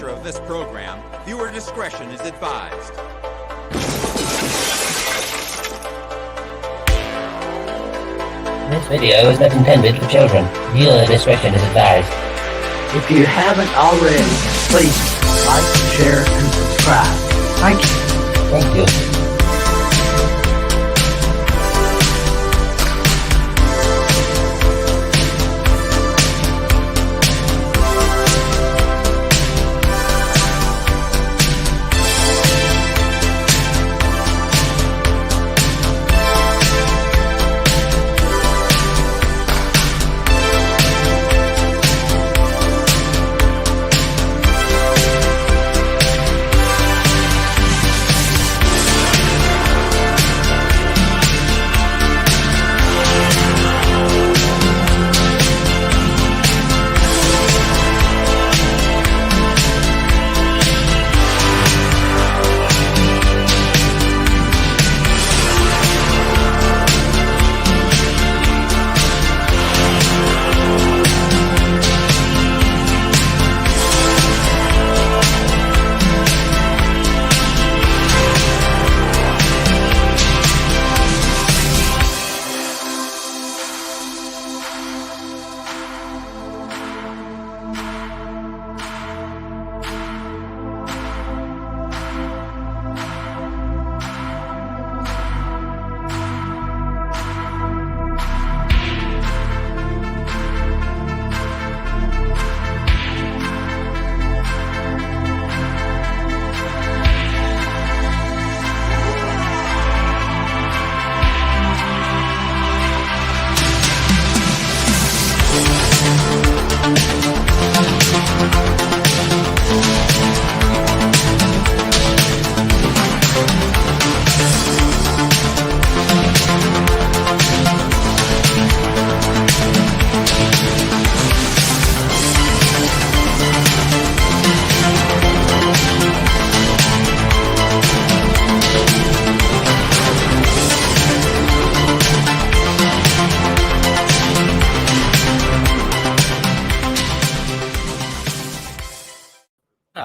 nature of this program, viewer discretion is advised. This video is not intended for children. Viewer discretion is advised. If you haven't already, please like, share, and subscribe. Thank you. Thank you.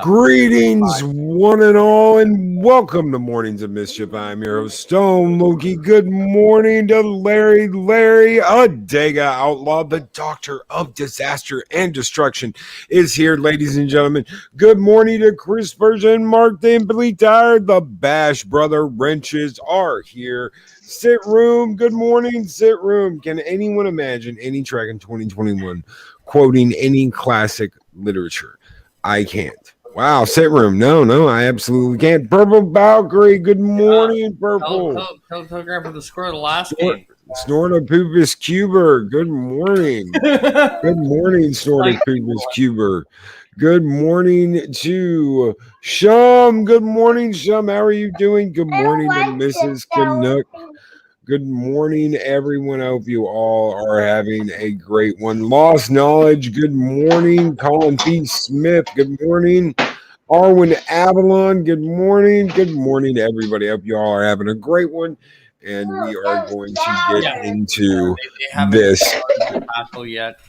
Greetings, one and all, and welcome to Mornings of Mischief. I'm your host, Stone Loki. Good morning to Larry, Adega Outlaw, the Doctor of Disaster and Destruction is here, ladies and gentlemen. Good morning to Chris Persian, Mark the Imply Tired, the Bash Brother Wrenches are here. Sit Room, good morning, Sit Room. Can anyone imagine any track in 2021 quoting any classic literature? I can't. Wow, Sit Room. No, I absolutely can't. Purple Valkyrie, good morning, Purple. Telegram for the score of the last game. Snortopupus Cuber, good morning. Good morning, Snortopupus Cuber. Good morning to Shum. Good morning, Shum. How are you doing? Good morning to Mrs. CANUCK. Good morning, everyone. I hope you all are having a great one. Lost Knowledge, good morning. Colin P. Smith, good morning. Arwen Avalon, good morning. Good morning to everybody. I hope you all are having a great one. And we are going to get into this yet.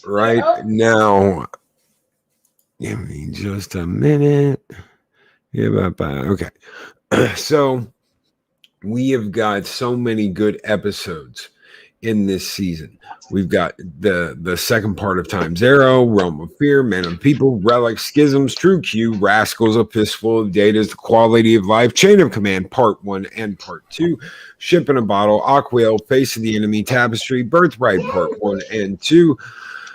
Right now. Give me just a minute. Okay. So we have got so many good episodes in this season. We've got the second part of Time Zero, Realm of Fear, Man of People, Relic, Schisms, True Q, Rascals, A Fistful of Datas, The Quality of Life, Chain of Command, Part 1 and Part 2, Ship in a Bottle, Aquail, Face of the Enemy, Tapestry, Birthright, Part 1 and 2,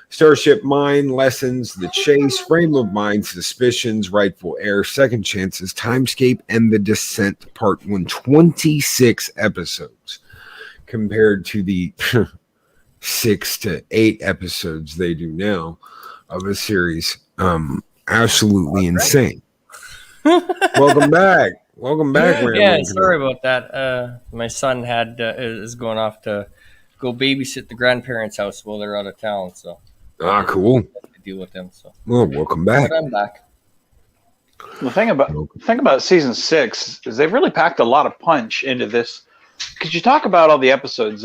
Starship Mind, Lessons, The Chase, Frame of Mind, Suspicions, Rightful Heir, Second Chances, Timescape, and The Descent, Part 1. 26 episodes compared to the 6 to 8 episodes they do now of a series. Absolutely insane. Welcome back. Yeah, sorry about that. My son is going off to go babysit the grandparents' house while they're out of town, so cool. Deal with them. So well, welcome back. But I'm back. The thing about season 6 is they've really packed a lot of punch into this. Because you talk about all the episodes,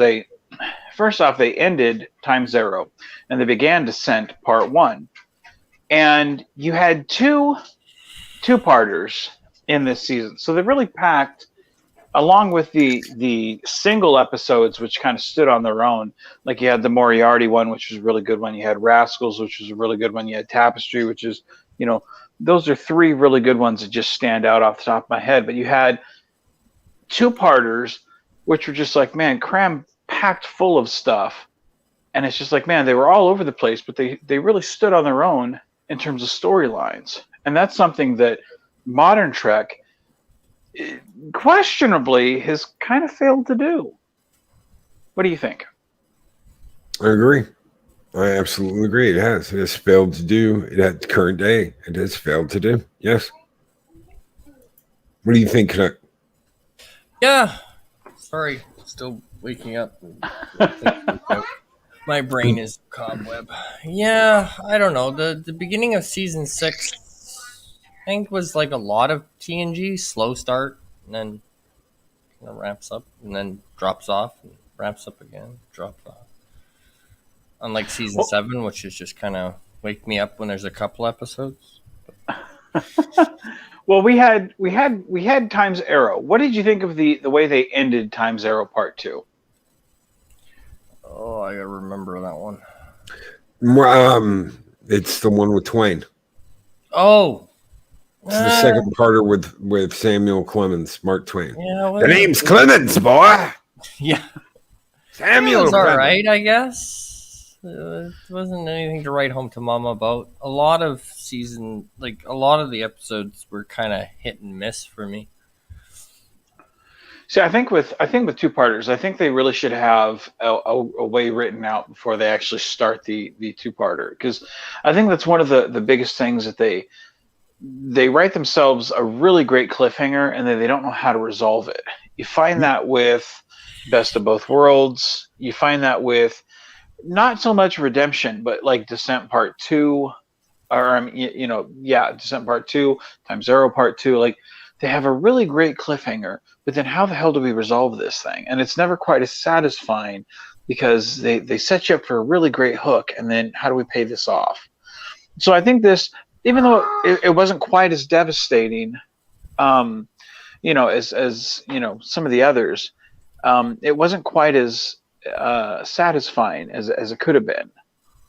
first off they ended Time Zero, and they began Descent Part 1. and you had two-parters in this season. So they really packed, along with the single episodes, which kind of stood on their own. Like you had the Moriarty one, which was a really good one. You had Rascals, which was a really good one. You had Tapestry, which is, those are three really good ones that just stand out off the top of my head. But you had two-parters, which were just like, man, packed full of stuff. And it's just like, man, they were all over the place, but they really stood on their own in terms of storylines. And that's something that modern Trek questionably has kind of failed to do. What do you think? I agree. I absolutely agree. It has. It has failed to do it at current day. It has failed to do. Yes. What do you think, CANUCK? Yeah. Sorry, still waking up. My brain is cobweb. Yeah, I don't know. The beginning of season 6, I think, was like a lot of TNG, slow start, and then kind of ramps up, and then drops off, and ramps up again, drops off. Unlike season 7, which is just kind of wake me up when there's a couple episodes. Well, we had Time's Arrow. What did you think of the way they ended Time's Arrow Part 2? Oh, I gotta remember that one. It's the one with Twain. Oh, it's the second parter with Samuel Clemens, Mark Twain. Yeah, the name's Clemens, boy. Yeah, Samuel. It was all Clemens. right, I guess. It wasn't anything to write home to mama about. A lot of the episodes were kind of hit and miss for me. See, I think with two-parters, I think they really should have a way written out before they actually start the two-parter, because I think that's one of the biggest things that they write themselves a really great cliffhanger and then they don't know how to resolve it. You find that with Best of Both Worlds. You find that with not so much Redemption, but like Descent Part 2, or Descent Part 2, Time's Arrow Part 2. Like, they have a really great cliffhanger, but then how the hell do we resolve this thing? And it's never quite as satisfying because they set you up for a really great hook, and then how do we pay this off? So I think this, even though it wasn't quite as devastating, as some of the others, it wasn't quite as satisfying as it could have been.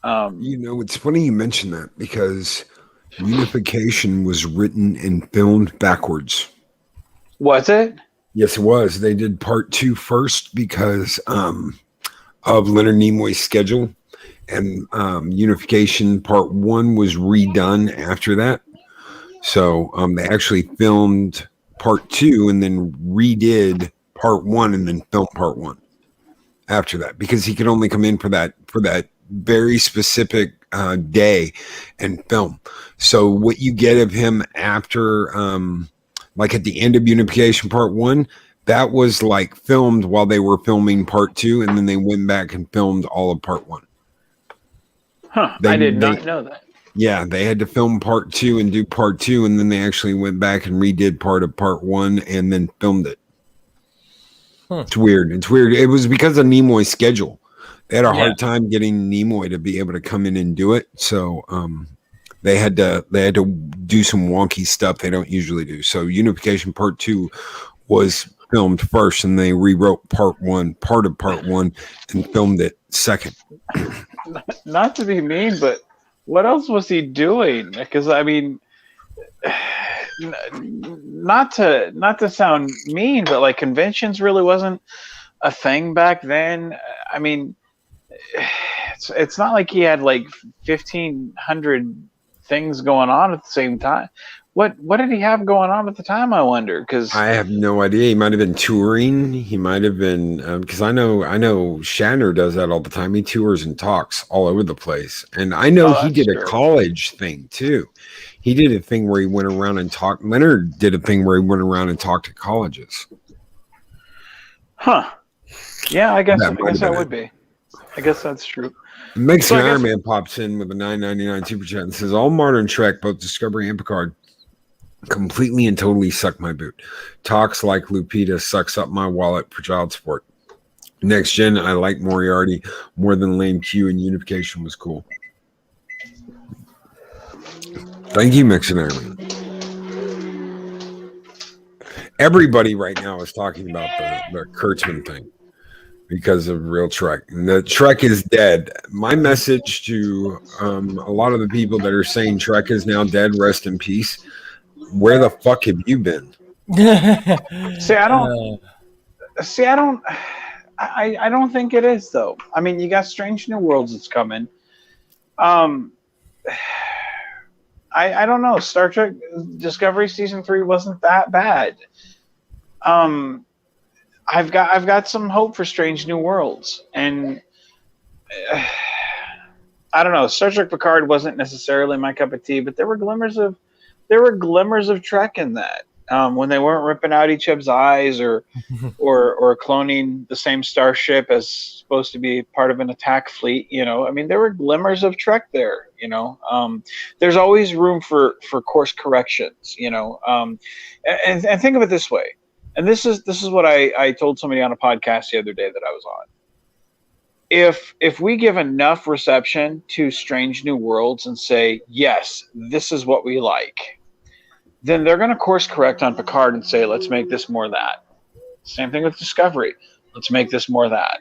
It's funny you mention that, because Unification was written and filmed backwards. Was it? Yes, it was. They did part 2 first because of Leonard Nimoy's schedule, and Unification Part 1 was redone after that. So they actually filmed Part 2 and then redid Part 1 and then filmed Part 1 after that, because he could only come in for that very specific day and film. So what you get of him after, like at the end of Unification Part 1, that was like filmed while they were filming Part 2, and then they went back and filmed all of Part 1. Huh. I did not know that. Yeah, they had to film Part 2 and do Part 2, and then they actually went back and redid part of Part 1 and then filmed it. Huh. It's weird. It was because of Nimoy's schedule. They had a hard time getting Nimoy to be able to come in and do it. So they had to do some wonky stuff they don't usually do. So Unification Part 2 was filmed first, and they rewrote part of Part 1 and filmed it second. Not to be mean, but what else was he doing? Because I mean, not to sound mean, but like conventions really wasn't a thing back then. I mean, it's not like he had like 1,500 things going on at the same time. What did he have going on at the time, I wonder? Because I have no idea. He might have been touring. He might have been, because I know Shatner does that all the time. He tours and talks all over the place. And I know he did a college thing too. He did a thing where he went around and talked. Leonard did a thing where he went around and talked to colleges. Huh. Yeah, I guess that would be. I guess that's true. Mexican Iron Man pops in with a $9.99 super chat and says, all modern Trek, both Discovery and Picard, completely and totally suck my boot. Talks like Lupita sucks up my wallet for child support. Next Gen, I like Moriarty more than Lame Q, and Unification was cool. Thank you, Mixonary. Everybody right now is talking about the Kurtzman thing because of real Trek. And the Trek is dead. My message to a lot of the people that are saying Trek is now dead, rest in peace. Where the fuck have you been? See, I don't. I don't think it is though. I mean, you got Strange New Worlds that's coming. I don't know. Star Trek Discovery season 3 wasn't that bad. I've got some hope for Strange New Worlds, and I don't know. Star Trek Picard wasn't necessarily my cup of tea, but there were glimmers of Trek in that. When they weren't ripping out each other's eyes or cloning the same starship as supposed to be part of an attack fleet, I mean, there were glimmers of Trek there. There's always room for course corrections. And think of it this way. And this is what I told somebody on a podcast the other day that I was on. If we give enough reception to Strange New Worlds and say, yes, this is what we like, then they're going to course correct on Picard and say, let's make this more that. Same thing with Discovery. Let's make this more that.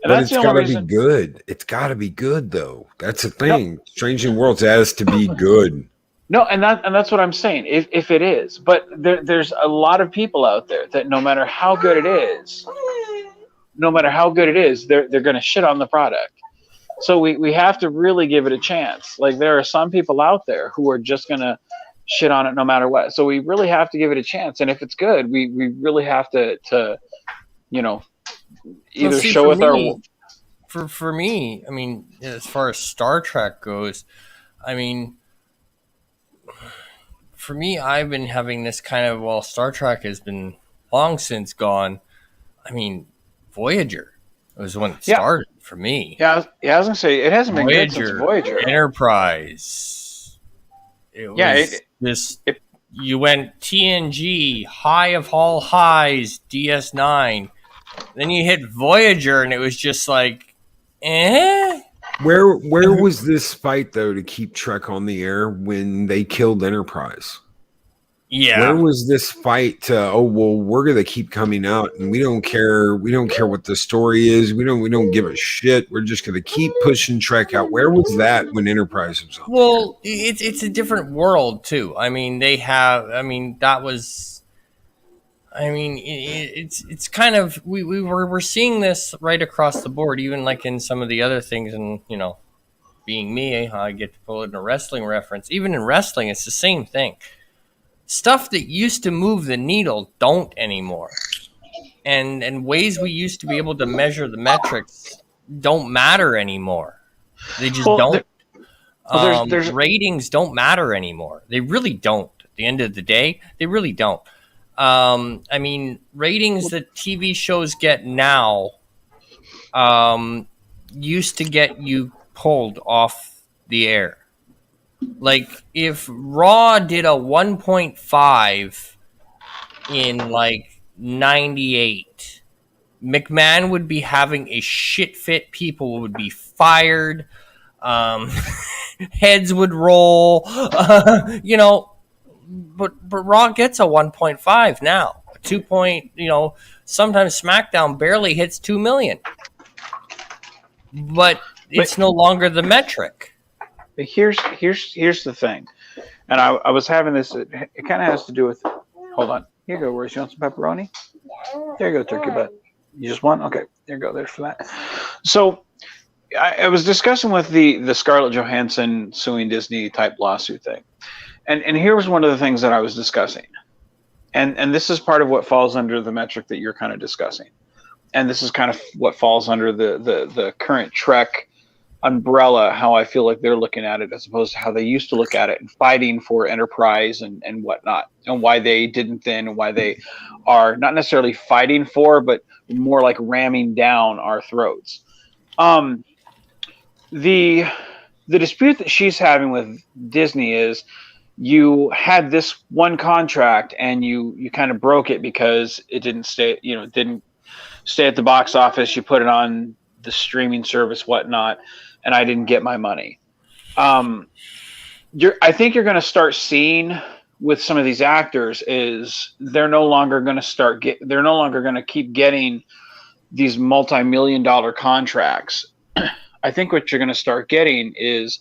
And But that's it's got to be good. It's got to be good, though. That's the thing. No. Strange New Worlds has to be good. No, and that's what I'm saying. If it is, but there's a lot of people out there that no matter how good it is, they're going to shit on the product. So we have to really give it a chance. Like, there are some people out there who are just going to shit on it no matter what. So we really have to give it a chance. And if it's good, we really have to either show with our. For me, I mean, as far as Star Trek goes, I mean, for me, I've been having this kind of, Star Trek has been long since gone. I mean, Voyager was when it started for me. Yeah, I was going to say, it hasn't been good since Voyager. Enterprise. You went TNG, high of all highs, DS9. Then you hit Voyager, and it was just like, eh? Where was this fight, though, to keep Trek on the air when they killed Enterprise? Yeah. Where was this fight to, we're going to keep coming out, and we don't care what the story is. We don't give a shit. We're just going to keep pushing Trek out. Where was that when Enterprise was on? Well, it's a different world, too. I mean, it's kind of, we're seeing this right across the board, even like in some of the other things. And, being me, I get to pull in a wrestling reference. Even in wrestling, it's the same thing. Stuff that used to move the needle don't anymore. And ways we used to be able to measure the metrics don't matter anymore. They just don't. Ratings don't matter anymore. They really don't. At the end of the day, they really don't. I mean, ratings that TV shows get now used to get you pulled off the air. Like, if Raw did a 1.5 in, like, 98, McMahon would be having a shit fit. People would be fired. Heads would roll. But Raw gets a 1.5 now. A 2 sometimes SmackDown barely hits 2 million. But it's no longer the metric. But here's the thing, and I was having this. It kind of has to do with. Hold on. Here you go, Royce. You want some pepperoni? There you go, turkey butt. You just want? Okay. There you go. There's for that. So I was discussing with the Scarlett Johansson suing Disney type lawsuit thing, and here was one of the things that I was discussing, and this is part of what falls under the metric that you're kind of discussing, and this is kind of what falls under the current Trek umbrella, how I feel like they're looking at it as opposed to how they used to look at it and fighting for Enterprise and whatnot, and why they didn't then, and why they are not necessarily fighting for, but more like ramming down our throats. The dispute that she's having with Disney is, you had this one contract and you kind of broke it because it didn't stay at the box office. You put it on the streaming service, whatnot, and I didn't get my money. I think you're going to start seeing with some of these actors is they're no longer going to they're no longer going to keep getting these multi-million dollar contracts. I think what you're going to start getting is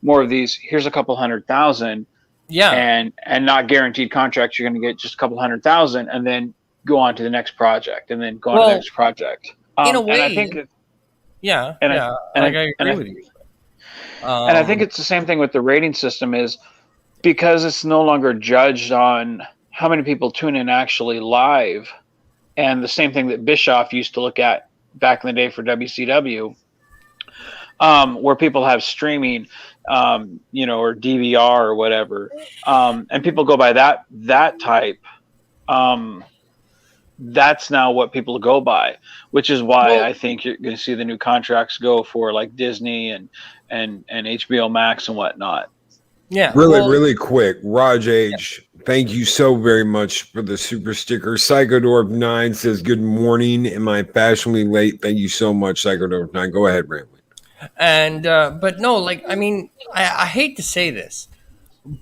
more of these. Here's a couple 100,000, Yeah. and not guaranteed contracts. You're going to get just a couple 100,000, and then go on to the next project, and then go on to the next project. In a And I way, think, yeah, and yeah, I, like I and agree I, with you. and I think it's the same thing with the rating system is because it's no longer judged on how many people tune in actually live, and the same thing that Bischoff used to look at back in the day for WCW, where people have streaming, or DVR or whatever, and people go by that type. That's now what people go by, which is why I think you're going to see the new contracts go for like Disney and HBO Max and whatnot. Yeah. Really quick, Raj H, thank you so very much for the super sticker. Psychodorp9 says, good morning. Am I fashionably late? Thank you so much, Psychodorp9. Go ahead, Ramley. And but no, like I mean, I hate to say this,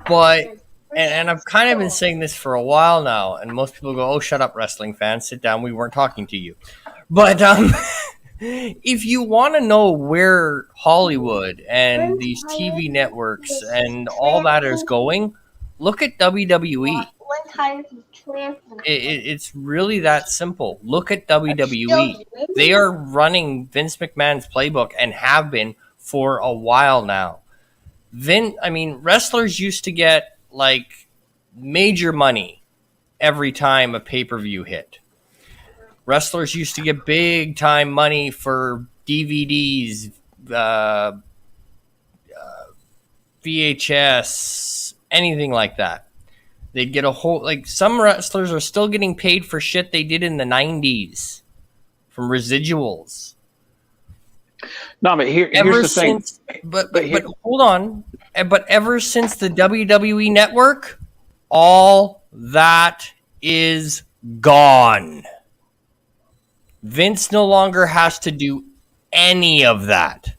but and I've kind of been saying this for a while now, and most people go, "Oh, shut up, wrestling fans, sit down. We weren't talking to you." But if you want to know where Hollywood and these TV networks and all that is going, look at WWE. It's really that simple. Look at WWE. They are running Vince McMahon's playbook and have been for a while now. Wrestlers used to get like major money every time a pay-per-view hit. Wrestlers used to get big time money for DVDs, VHS, anything like that. They'd get a whole, like some wrestlers are still getting paid for shit they did in the 90s from residuals. No, but here's the thing. But hold on. But ever since the WWE network, all that is gone. Vince no longer has to do any of that.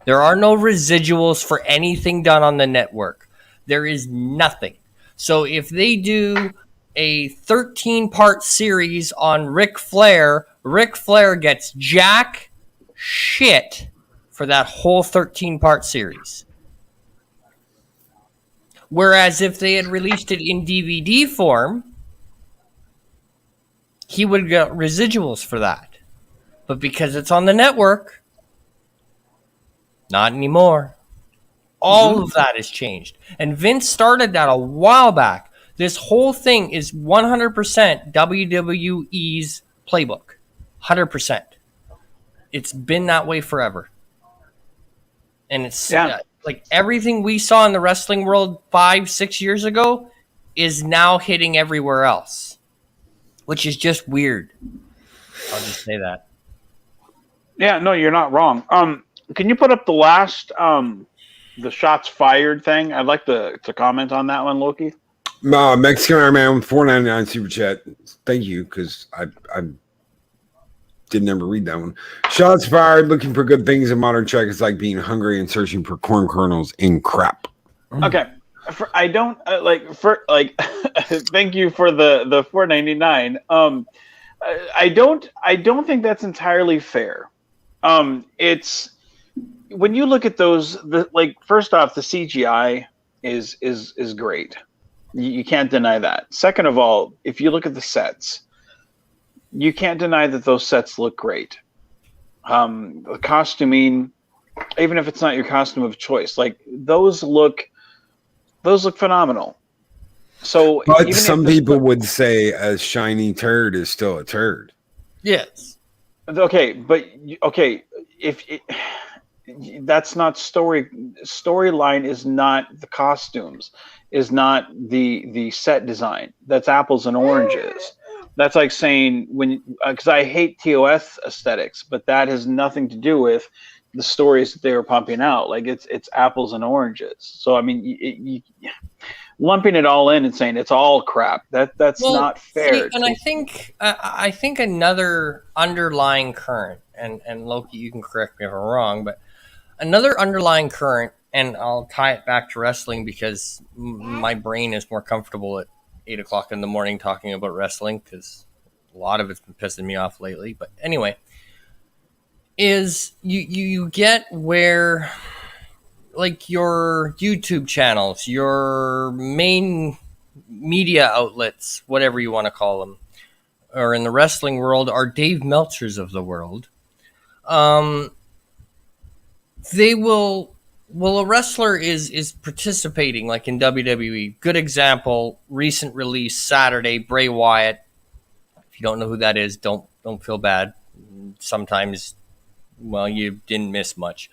There are no residuals for anything done on the network. There is nothing. So if they do a 13-part series on Ric Flair gets jack shit for that whole 13-part series. Whereas if they had released it in DVD form, he would get residuals for that. But because it's on the network, not anymore. All of that has changed. And Vince started that a while back. This whole thing is 100% WWE's playbook. 100%. It's been that way forever. And it's like everything we saw in the wrestling world 5-6 years ago is now hitting everywhere else, which is just weird. I'll just say that. Yeah, no, you're not wrong. Can you put up the last the shots fired thing? I'd like to comment on that one, Loki. Mexican Iron Man with $4.99 super chat. Thank you, because I didn't ever read that one. Shots fired. Looking for good things in modern Czech is like being hungry and searching for corn kernels in crap. Okay, I don't thank you for the $4.99. I don't think that's entirely fair. It's when you look at those, first off, the CGI is great. You can't deny that. Second of all, if you look at the sets, you can't deny that those sets look great. The costuming, even if it's not your costume of choice, like those look phenomenal. So, but some people would say a shiny turd is still a turd. Yes. Okay, but if that's not storyline is not the costumes, is not the set design. That's apples and oranges. That's like saying because I hate TOS aesthetics, but that has nothing to do with the stories that they were pumping out. Like it's apples and oranges. So I mean, you lumping it all in and saying it's all crap. That's not fair. And I think another underlying current, and Loki, you can correct me if I'm wrong, but another underlying current and I'll tie it back to wrestling because my brain is more comfortable at 8 o'clock in the morning talking about wrestling because a lot of it's been pissing me off lately. But anyway, is you get where like your YouTube channels, your main media outlets, whatever you want to call them, or in the wrestling world are Dave Meltzer's of the world. They will, well, a wrestler is participating like in WWE. Good example, recent release Saturday, Bray Wyatt. If you don't know who that is, don't feel bad. Sometimes, well, you didn't miss much.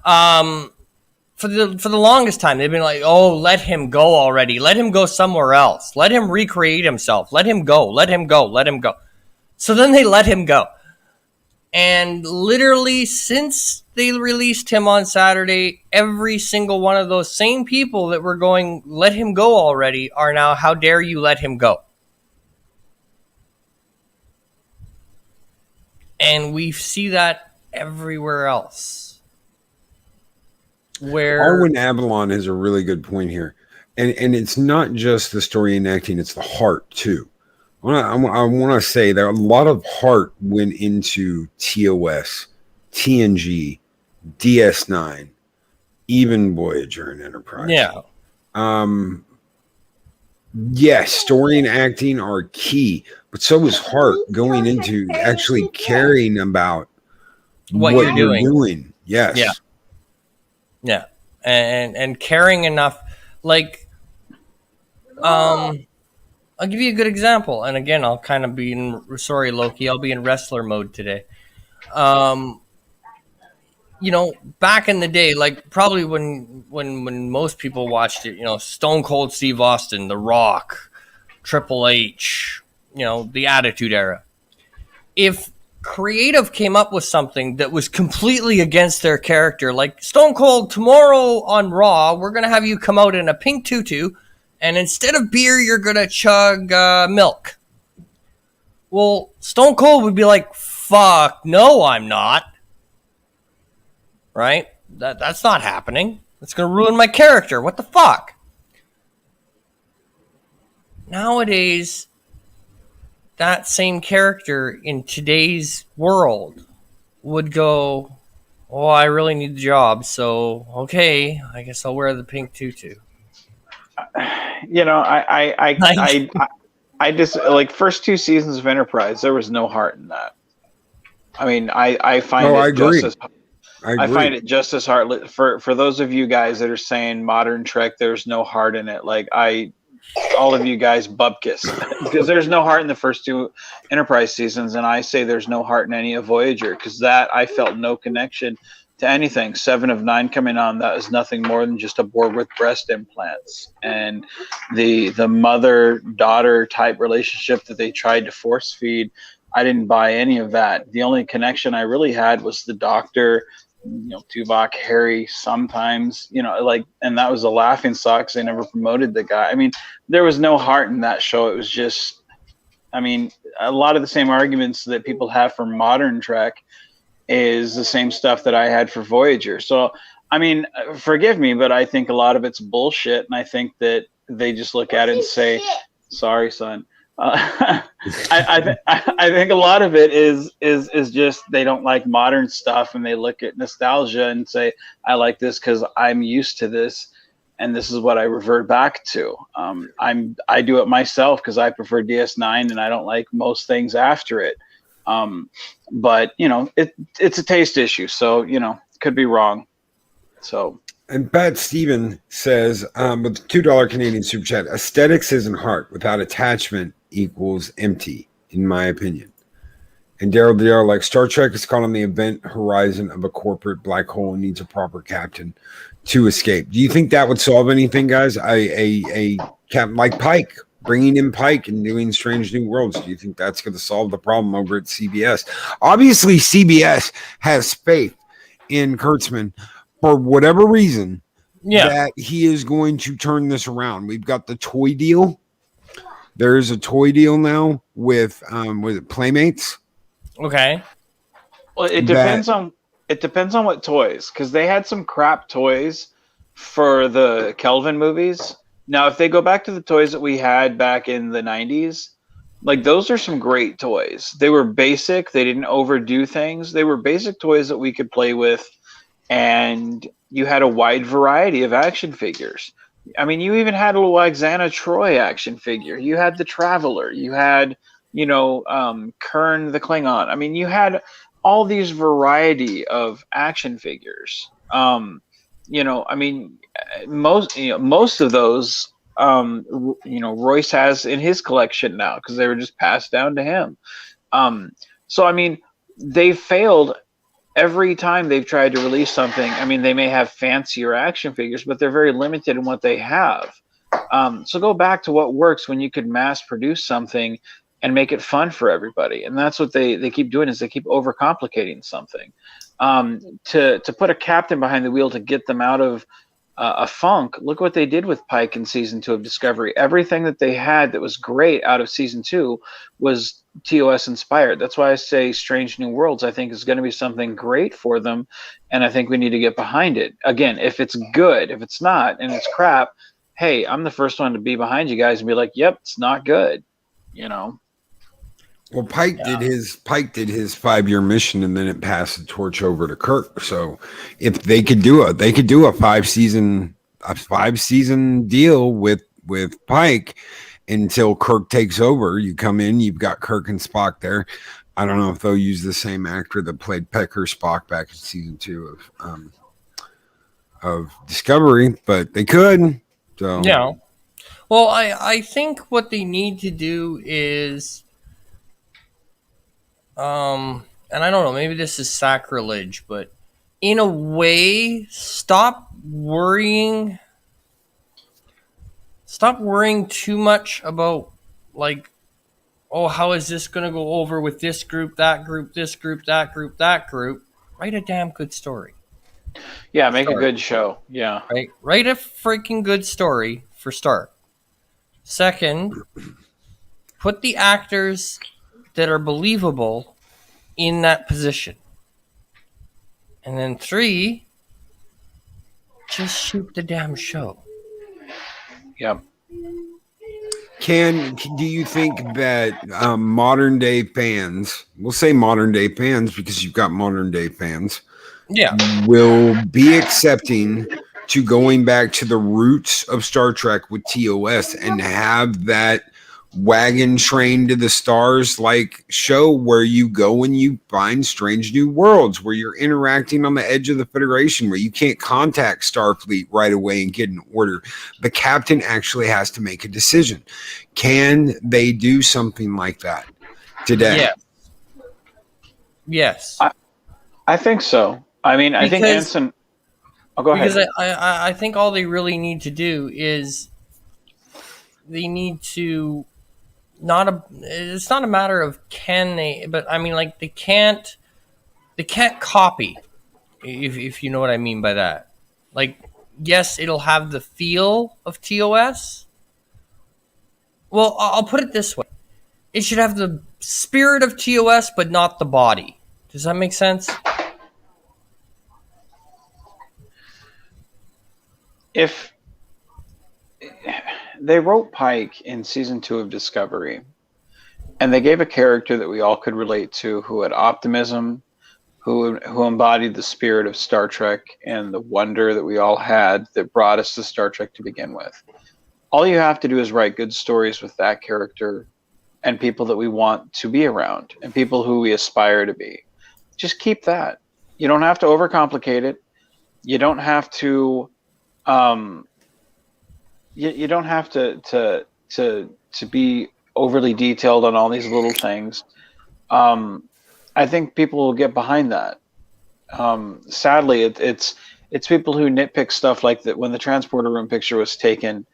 For the longest time, they've been like, "Oh, let him go already. Let him go somewhere else. Let him recreate himself. Let him go. Let him go. Let him go." So then they let him go. And literally, since they released him on Saturday, every single one of those same people that were going, "Let him go already," are now, "How dare you let him go?" And we see that everywhere else. Where Arwen Avalon has a really good point here. And it's not just the story and acting, it's the heart too. I want to say that a lot of heart went into TOS, TNG, DS9, even Voyager and Enterprise. Yeah. Yes, story and acting are key, but so is heart going into actually caring about what you're doing. Yes. Yeah. Yeah. And caring enough. Like, I'll give you a good example. And again, I'll kind of be sorry, Loki, I'll be in wrestler mode today. You know, back in the day, like probably when most people watched it, you know, Stone Cold Steve Austin, The Rock, Triple H, you know, the Attitude Era. If creative came up with something that was completely against their character, like Stone Cold, tomorrow on Raw, we're going to have you come out in a pink tutu, and instead of beer, you're going to chug milk. Well, Stone Cold would be like, fuck, no, I'm not. Right? That's not happening. It's going to ruin my character. What the fuck? Nowadays, that same character in today's world would go, "Oh, I really need the job, so okay, I guess I'll wear the pink tutu." You know, I just like first two seasons of Enterprise. There was no heart in that. I mean, I find I find it just as hard for those of you guys that are saying modern Trek, there's no heart in it. Like all of you guys bupkis because there's no heart in the first two Enterprise seasons, and I say there's no heart in any of Voyager because that I felt no connection to anything. 7 of 9 coming on, that was nothing more than just a board with breast implants, and the mother-daughter type relationship that they tried to force feed. I didn't buy any of that. The only connection I really had was the Doctor, you know, Tuvok, Harry, sometimes, you know, like, and that was a laughing stock because they never promoted the guy. I mean, there was no heart in that show. It was just, I mean, a lot of the same arguments that people have for modern Trek is the same stuff that I had for Voyager. So, I mean, forgive me, but I think a lot of it's bullshit. And I think that they just look at it and say, sorry, son. I think a lot of it is just they don't like modern stuff and they look at nostalgia and say, I like this because I'm used to this and this is what I revert back to. I do it myself because I prefer DS9 and I don't like most things after it. But you know, it's a taste issue, so you know, could be wrong. So. And Pat Steven says, with $2 Canadian super chat, aesthetics isn't heart. Without attachment equals empty, in my opinion. And Daryl, like Star Trek is caught on the event horizon of a corporate black hole and needs a proper captain to escape. Do you think that would solve anything, guys? A captain like Pike, bringing in Pike and doing Strange New Worlds. Do you think that's going to solve the problem over at CBS? Obviously, CBS has faith in Kurtzman for whatever reason, that he is going to turn this around. We've got the toy deal. There's a toy deal now with Playmates. Okay. Well, it depends on what toys, because they had some crap toys for the Kelvin movies. Now, if they go back to the toys that we had back in the 90s, like those are some great toys. They were basic, they didn't overdo things. They were basic toys that we could play with, and you had a wide variety of action figures. I mean, you even had a little Alexana Troy action figure. You had the Traveler. You had, Kern the Klingon. I mean, you had all these variety of action figures. I mean, most of those, Royce has in his collection now because they were just passed down to him. So I mean, they failed every time they've tried to release something. I mean, they may have fancier action figures, but they're very limited in what they have. So go back to what works when you could mass produce something and make it fun for everybody. And that's what they keep doing, is they keep overcomplicating something. To put a captain behind the wheel to get them out of a funk. Look what they did with Pike in season 2 of Discovery. Everything that they had that was great out of season 2 was TOS inspired. That's why I say Strange New Worlds, I think, is going to be something great for them, and I think we need to get behind it. Again, if it's good. If it's not and it's crap, hey, I'm the first one to be behind you guys and be like, yep, it's not good. Well, Pike did his 5-year mission, and then it passed the torch over to Kirk. So if they could do a 5-season deal with Pike until Kirk takes over. You come in, you've got Kirk and Spock there. I don't know if they'll use the same actor that played Pecker Spock back in season 2 of Discovery, but they could. So Yeah. Well, I think what they need to do is, and I don't know, maybe this is sacrilege, but in a way, stop worrying too much about, like, oh, how is this going to go over with this group, that group, this group, that group, that group. Write a damn good story. Yeah, make a good show. Yeah. Right? Write a freaking good story for start. Second, put the actors that are believable in that position. And then 3, just shoot the damn show. Yep. do you think that modern day fans, we'll say modern day fans because you've got modern day fans, will be accepting to going back to the roots of Star Trek with TOS and have that wagon train to the stars like show where you go and you find strange new worlds, where you're interacting on the edge of the Federation, where you can't contact Starfleet right away and get an order? The captain actually has to make a decision. Can they do something like that today? Yes. I think so. I mean, I think Anson. Oh, go ahead. Because I think all they really need to do is they need to it's not a matter of can they, but I mean, like, they can't copy, if you know what I mean by that. Like, yes, it'll have the feel of TOS. Well, I'll put it this way. It should have the spirit of TOS, but not the body. Does that make sense? If they wrote Pike in season 2 of Discovery, and they gave a character that we all could relate to, who had optimism, who embodied the spirit of Star Trek and the wonder that we all had that brought us to Star Trek to begin with. All you have to do is write good stories with that character and people that we want to be around and people who we aspire to be. Just keep that. You don't have to overcomplicate it. You don't have to you don't have to be overly detailed on all these little things. I think people will get behind that. Sadly, it's people who nitpick stuff like that. When the transporter room picture was taken,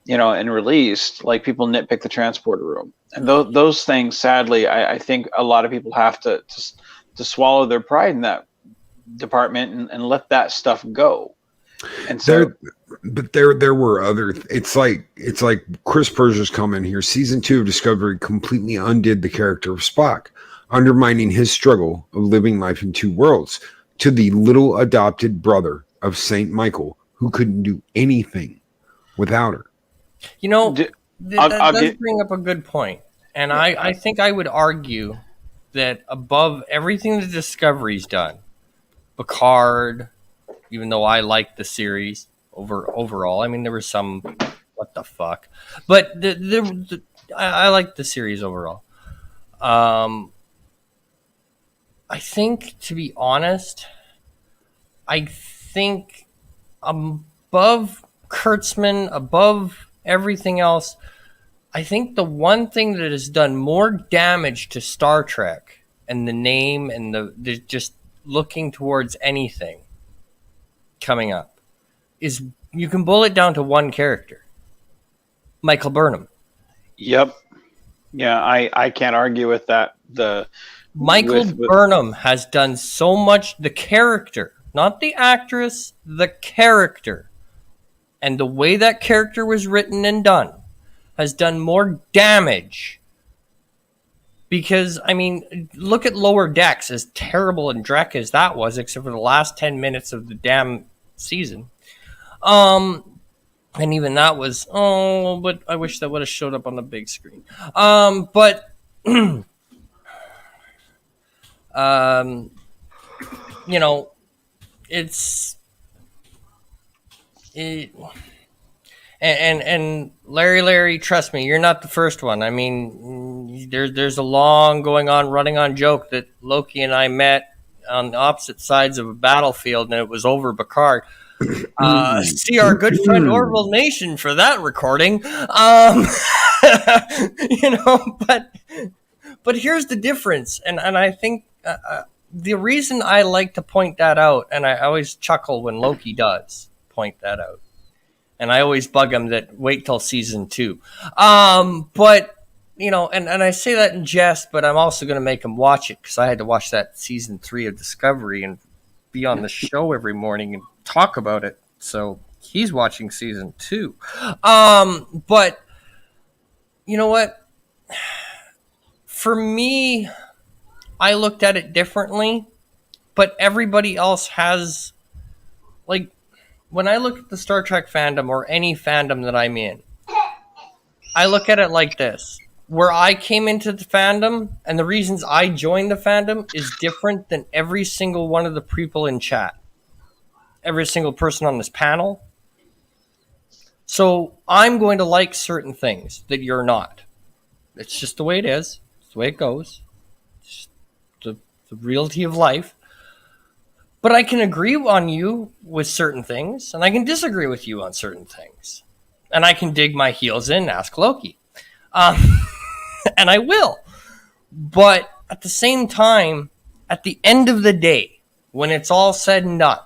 and released, like, people nitpick the transporter room, and those things. Sadly, I think a lot of people have to swallow their pride in that department and let that stuff go. And so, there were other. It's like Chris Persia's comment here. Season 2 of Discovery completely undid the character of Spock, undermining his struggle of living life in two worlds to the little adopted brother of Saint Michael, who couldn't do anything without her. You know, I'll that does get- bring up a good point. And I think I would argue that above everything that Discovery's done, Picard, even though I like the series overall, I mean, there was some, what the fuck? But I like the series overall. I think, to be honest, I think above Kurtzman, above everything else, I think the one thing that has done more damage to Star Trek and the name and the just looking towards anything coming up is, you can boil it down to one character, Michael Burnham. Yep. Yeah, I can't argue with that. Michael Burnham has done so much, the character, not the actress, the character. And the way that character was written and done has done more damage. Because, I mean, look at Lower Decks, as terrible and Drek as that was, except for the last 10 minutes of the damn season. And even that was, but I wish that would have showed up on the big screen. But, you know, And Larry, trust me, you're not the first one. I mean, there's a long going on, running on joke that Loki and I met on the opposite sides of a battlefield, and it was over Picard. See our good friend Orville Nation for that recording. You know, but here's the difference, and I think the reason I like to point that out, and I always chuckle when Loki does point that out. And I always bug him that wait till season 2. But, you know, and I say that in jest, but I'm also going to make him watch it because I had to watch that season 3 of Discovery and be on the show every morning and talk about it. So he's watching season 2. But, you know what? For me, I looked at it differently, but everybody else has, like, when I look at the Star Trek fandom or any fandom that I'm in, I look at it like this. Where I came into the fandom and the reasons I joined the fandom is different than every single one of the people in chat. Every single person on this panel. So I'm going to like certain things that you're not. It's just the way it is. It's the way it goes. It's the reality of life. But I can agree on you with certain things, and I can disagree with you on certain things. And I can dig my heels in and ask Loki. And I will. But at the same time, at the end of the day, when it's all said and done,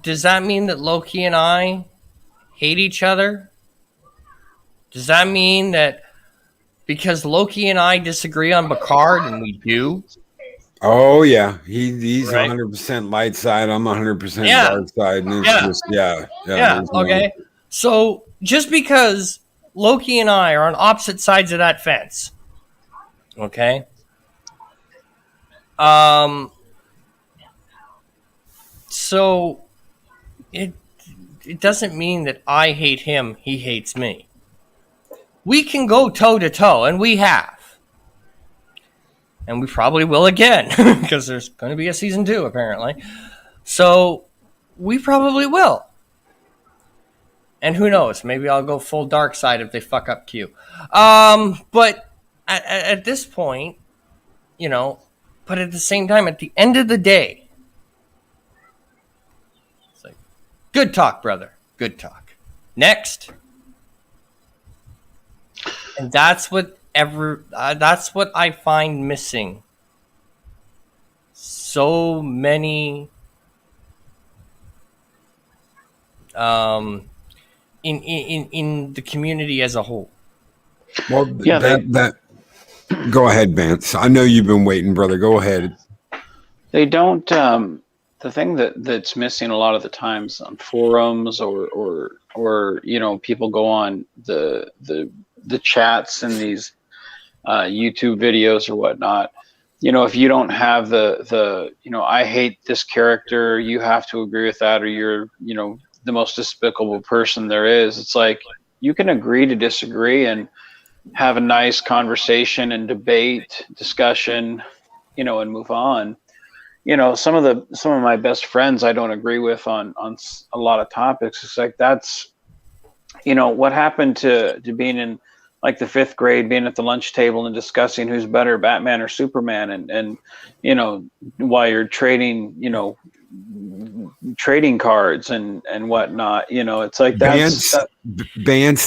does that mean that Loki and I hate each other? Does that mean that because Loki and I disagree on Picard, and we do... Oh yeah, he's Right. 100% light side. I'm 100% Yeah. dark side, and it's Yeah. just Yeah, there's no- okay. So just because Loki and I are on opposite sides of that fence, okay? So it doesn't mean that I hate him, he hates me. We can go toe to toe, and we have. And we probably will again, because there's going to be a season 2, apparently. So we probably will. And who knows? Maybe I'll go full dark side if they fuck up Q. But at this point, you know, but at the same time, at the end of the day, it's like, good talk, brother. Good talk. Next. And that's what I find missing. So many in the community as a whole. Well, Yeah, that. Go ahead, Vance. I know you've been waiting, brother. Go ahead. They don't. The thing that's missing a lot of the times on forums or you know, people go on the chats and these YouTube videos or whatnot. if you don't have the I hate this character, you have to agree with that, or you're the most despicable person there is. It's like you can agree to disagree and have a nice conversation and debate, discussion, and move on. Some of my best friends I don't agree with on a lot of topics. It's like that's what happened to being in like the fifth grade, being at the lunch table and discussing who's better, Batman or Superman, and while you're trading trading cards and whatnot. It's like Vance,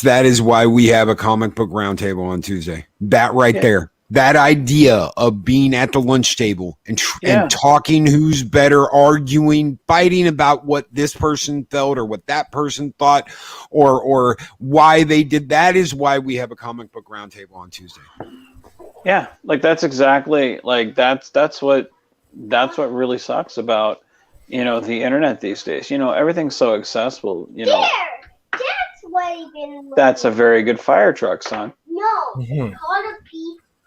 that is why we have a comic book roundtable on Tuesday. That right there. That idea of being at the lunch table and talking who's better, arguing, fighting about what this person felt or what that person thought or why they did. That is why we have a comic book roundtable on Tuesday. Yeah, like that's exactly like that's what really sucks about the internet these days. Everything's so accessible. That's a very good fire truck, son. No,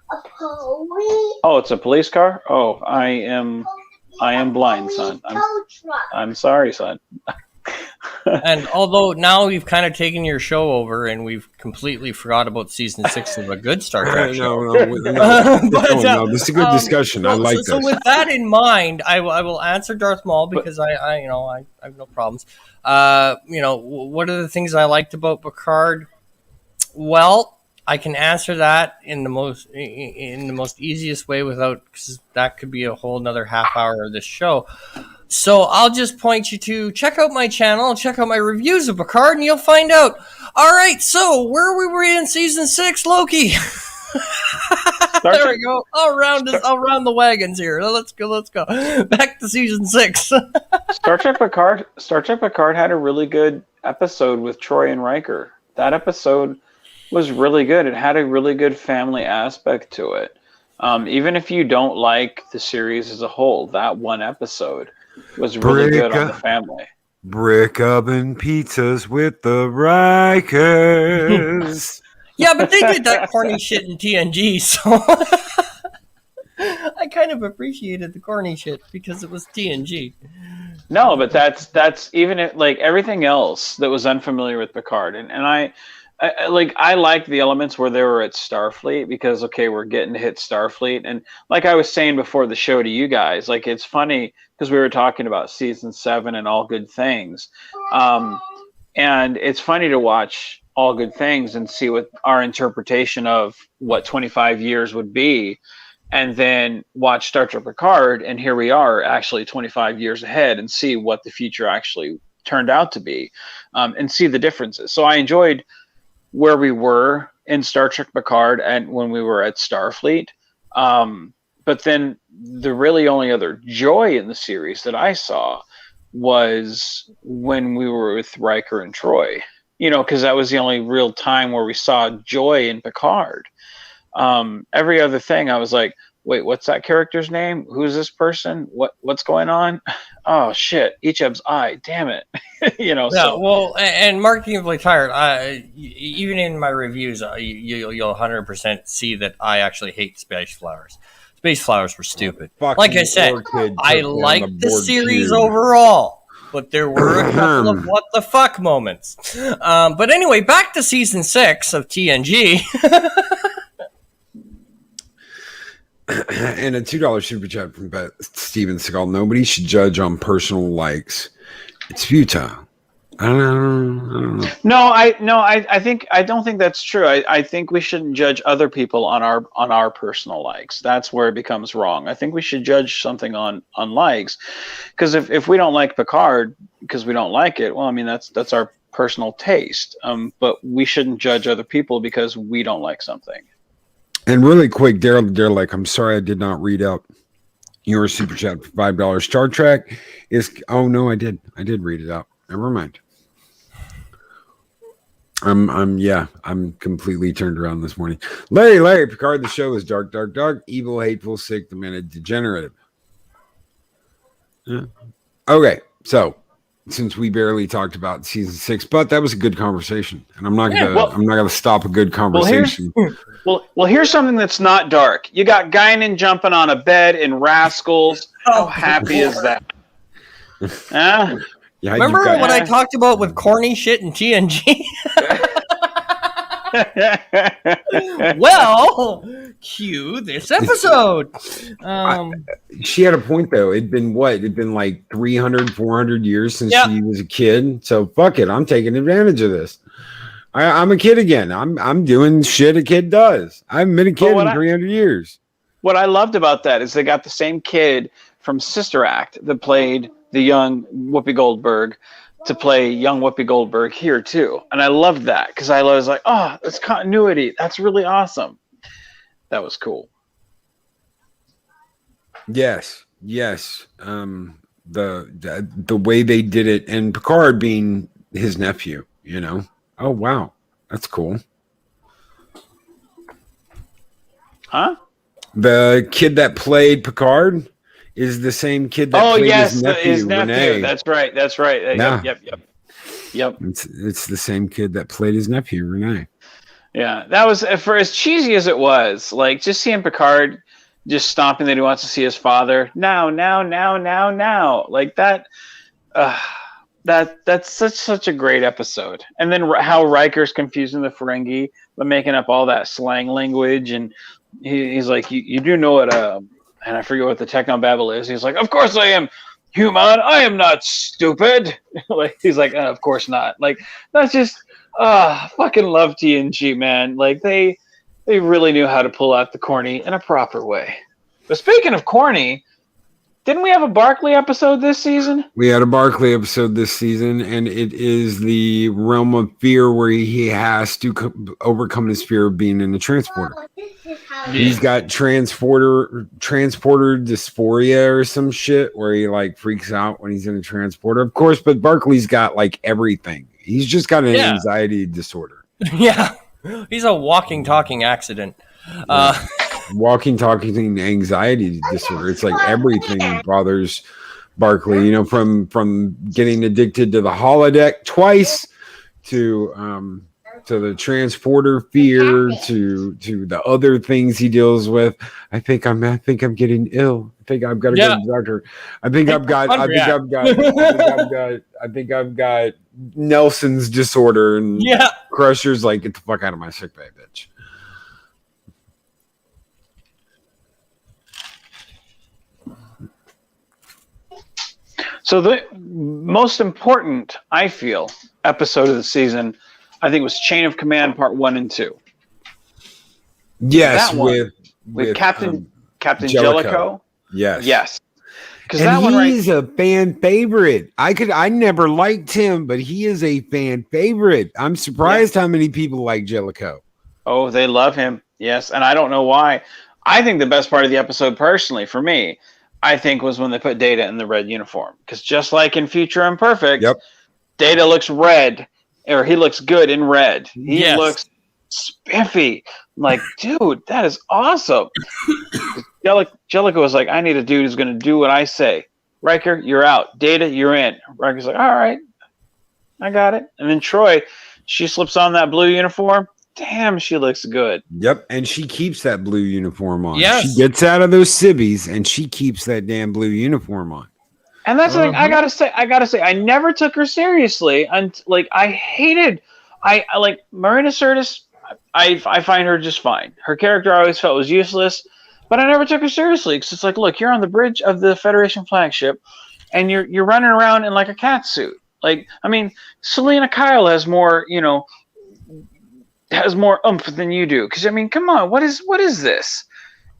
a police. Oh, it's a police car? Oh, I am blind, son. I'm sorry, son. And although now we've kind of taken your show over and we've completely forgot about season 6 of a good Star Trek show. No, this is a good discussion. I like this. So with that in mind, I will answer Darth Maul because I have no problems. What are the things I liked about Picard? Well, I can answer that in the most easiest way because that could be a whole another half hour of this show. So I'll just point you to check out my channel, check out my reviews of Picard, and you'll find out. All right, so where we were in season 6, Loki. There we go. I'll round the wagons here. Let's go. Back to season 6. Star Trek Picard had a really good episode with Troy and Riker. That episode was really good. It had a really good family aspect to it. Even if you don't like the series as a whole, that one episode was really good on the family. Brick oven pizzas with the Rikers. Yeah, but they did that corny shit in TNG, so I kind of appreciated the corny shit because it was TNG. No, but that's even if, like everything else that was unfamiliar with Picard, and I like the elements where they were at Starfleet because we're getting to hit Starfleet, and like I was saying before the show to you guys, like it's funny because we were talking about season 7 and All Good Things, and it's funny to watch All Good Things and see what our interpretation of what 25 years would be, and then watch Star Trek Picard, and here we are actually 25 years ahead and see what the future actually turned out to be, and see the differences. So I enjoyed where we were in Star Trek Picard and when we were at Starfleet. But then the really only other joy in the series that I saw was when we were with Riker and Troy, because that was the only real time where we saw joy in Picard. Every other thing I was like, wait, what's that character's name? Who's this person? What's going on? Oh shit, Icheb's eye, damn it. Yeah, so. Well, and marketingly tired. Even in my reviews, you'll 100% see that I actually hate space flowers. Space flowers were stupid. Like I said, I liked the series overall, but there were a couple of what the fuck moments. But anyway, back to season 6 of TNG. And a $2 super chat from Steven Seagal. Nobody should judge on personal likes. It's futile. I don't know. I don't think that's true. I think we shouldn't judge other people on our personal likes. That's where it becomes wrong. I think we should judge something on likes, because if we don't like Picard because we don't like it, well, I mean that's our personal taste. But we shouldn't judge other people because we don't like something. And really quick, Daryl, like, I'm sorry I did not read out your super chat for $5. Star Trek is. Oh no, I did read it out. Never mind. I'm completely turned around this morning. Larry, Picard, the show is dark, evil, hateful, sick, demented, degenerative. Yeah. Okay, so since we barely talked about season 6, but that was a good conversation, and I'm not Yeah, gonna stop a good conversation. Well, here's something that's not dark. You got Guinan jumping on a bed in Rascals. How happy is that? Huh? Yeah, Remember what I talked about with corny shit in TNG? Well, cue this episode. She had a point though. It'd been like 300, 400 years since she was a kid. So fuck it, I'm taking advantage of this. I'm a kid again. I'm doing shit a kid does. I haven't been a kid in 300 years. What I loved about that is they got the same kid from Sister Act that played the young Whoopi Goldberg to play young Whoopi Goldberg here too. And I loved that because I was like, oh, that's continuity. That's really awesome. That was cool. Yes. The way they did it, and Picard being his nephew, you know. Oh wow, that's cool. Huh? The kid that played Picard is the same kid that played his nephew. Renee. That's right. Yeah. Yep. It's the same kid that played his nephew, Renee. Yeah, that was, for as cheesy as it was, like just seeing Picard just stomping that he wants to see his father now, like that. That's such a great episode. And then how Riker's confusing the Ferengi by making up all that slang language, and he's like, you do know what and I forget what the technobabble is. He's like, of course I am human. I am not stupid. Like he's like, of course not. Like that's just fucking love TNG, man. Like they really knew how to pull out the corny in a proper way. But speaking of corny, didn't we have a Barclay episode this season? We had a Barclay episode this season, and it is the realm of fear where he has to overcome his fear of being in the transporter. He's got transporter dysphoria or some shit where he like freaks out when he's in a transporter. Of course, but Barclay's got like everything. He's just got an anxiety disorder. Yeah, he's a walking, talking accident. Walking, talking anxiety disorder. It's like everything bothers Barclay, you know, from getting addicted to the holodeck twice to the transporter fear to the other things he deals with. I think I'm getting ill. I think I've got to go to the doctor. I think I've got Nelson's disorder, and Crusher's like, get the fuck out of my sick bay, bitch. So the most important, I feel, episode of the season, I think, was Chain of Command Part 1 and 2. Yes, with Captain Jellicoe. Yes. Because that one, he's a fan favorite. I never liked him, but he is a fan favorite. I'm surprised how many people like Jellicoe. Oh, they love him. Yes, and I don't know why. I think the best part of the episode, personally, for me, I think was when they put Data in the red uniform. Because just like in Future Imperfect, Data looks red, or he looks good in red. He looks spiffy. I'm like, dude, that is awesome. Jellicoe was like, I need a dude who's going to do what I say. Riker, you're out. Data, you're in. Riker's like, all right, I got it. And then Troy, she slips on that blue uniform. Damn, she looks good. Yep, and she keeps that blue uniform on. Yes. She gets out of those civvies, and she keeps that damn blue uniform on. And that's like, I gotta say, I never took her seriously. And like, I like Marina Sirtis. I find her just fine. Her character I always felt was useless, but I never took her seriously because it's like, look, you're on the bridge of the Federation flagship, and you're running around in like a cat suit. Like, I mean, Selena Kyle has more, has more oomph than you do. Because I mean, come on, what is this?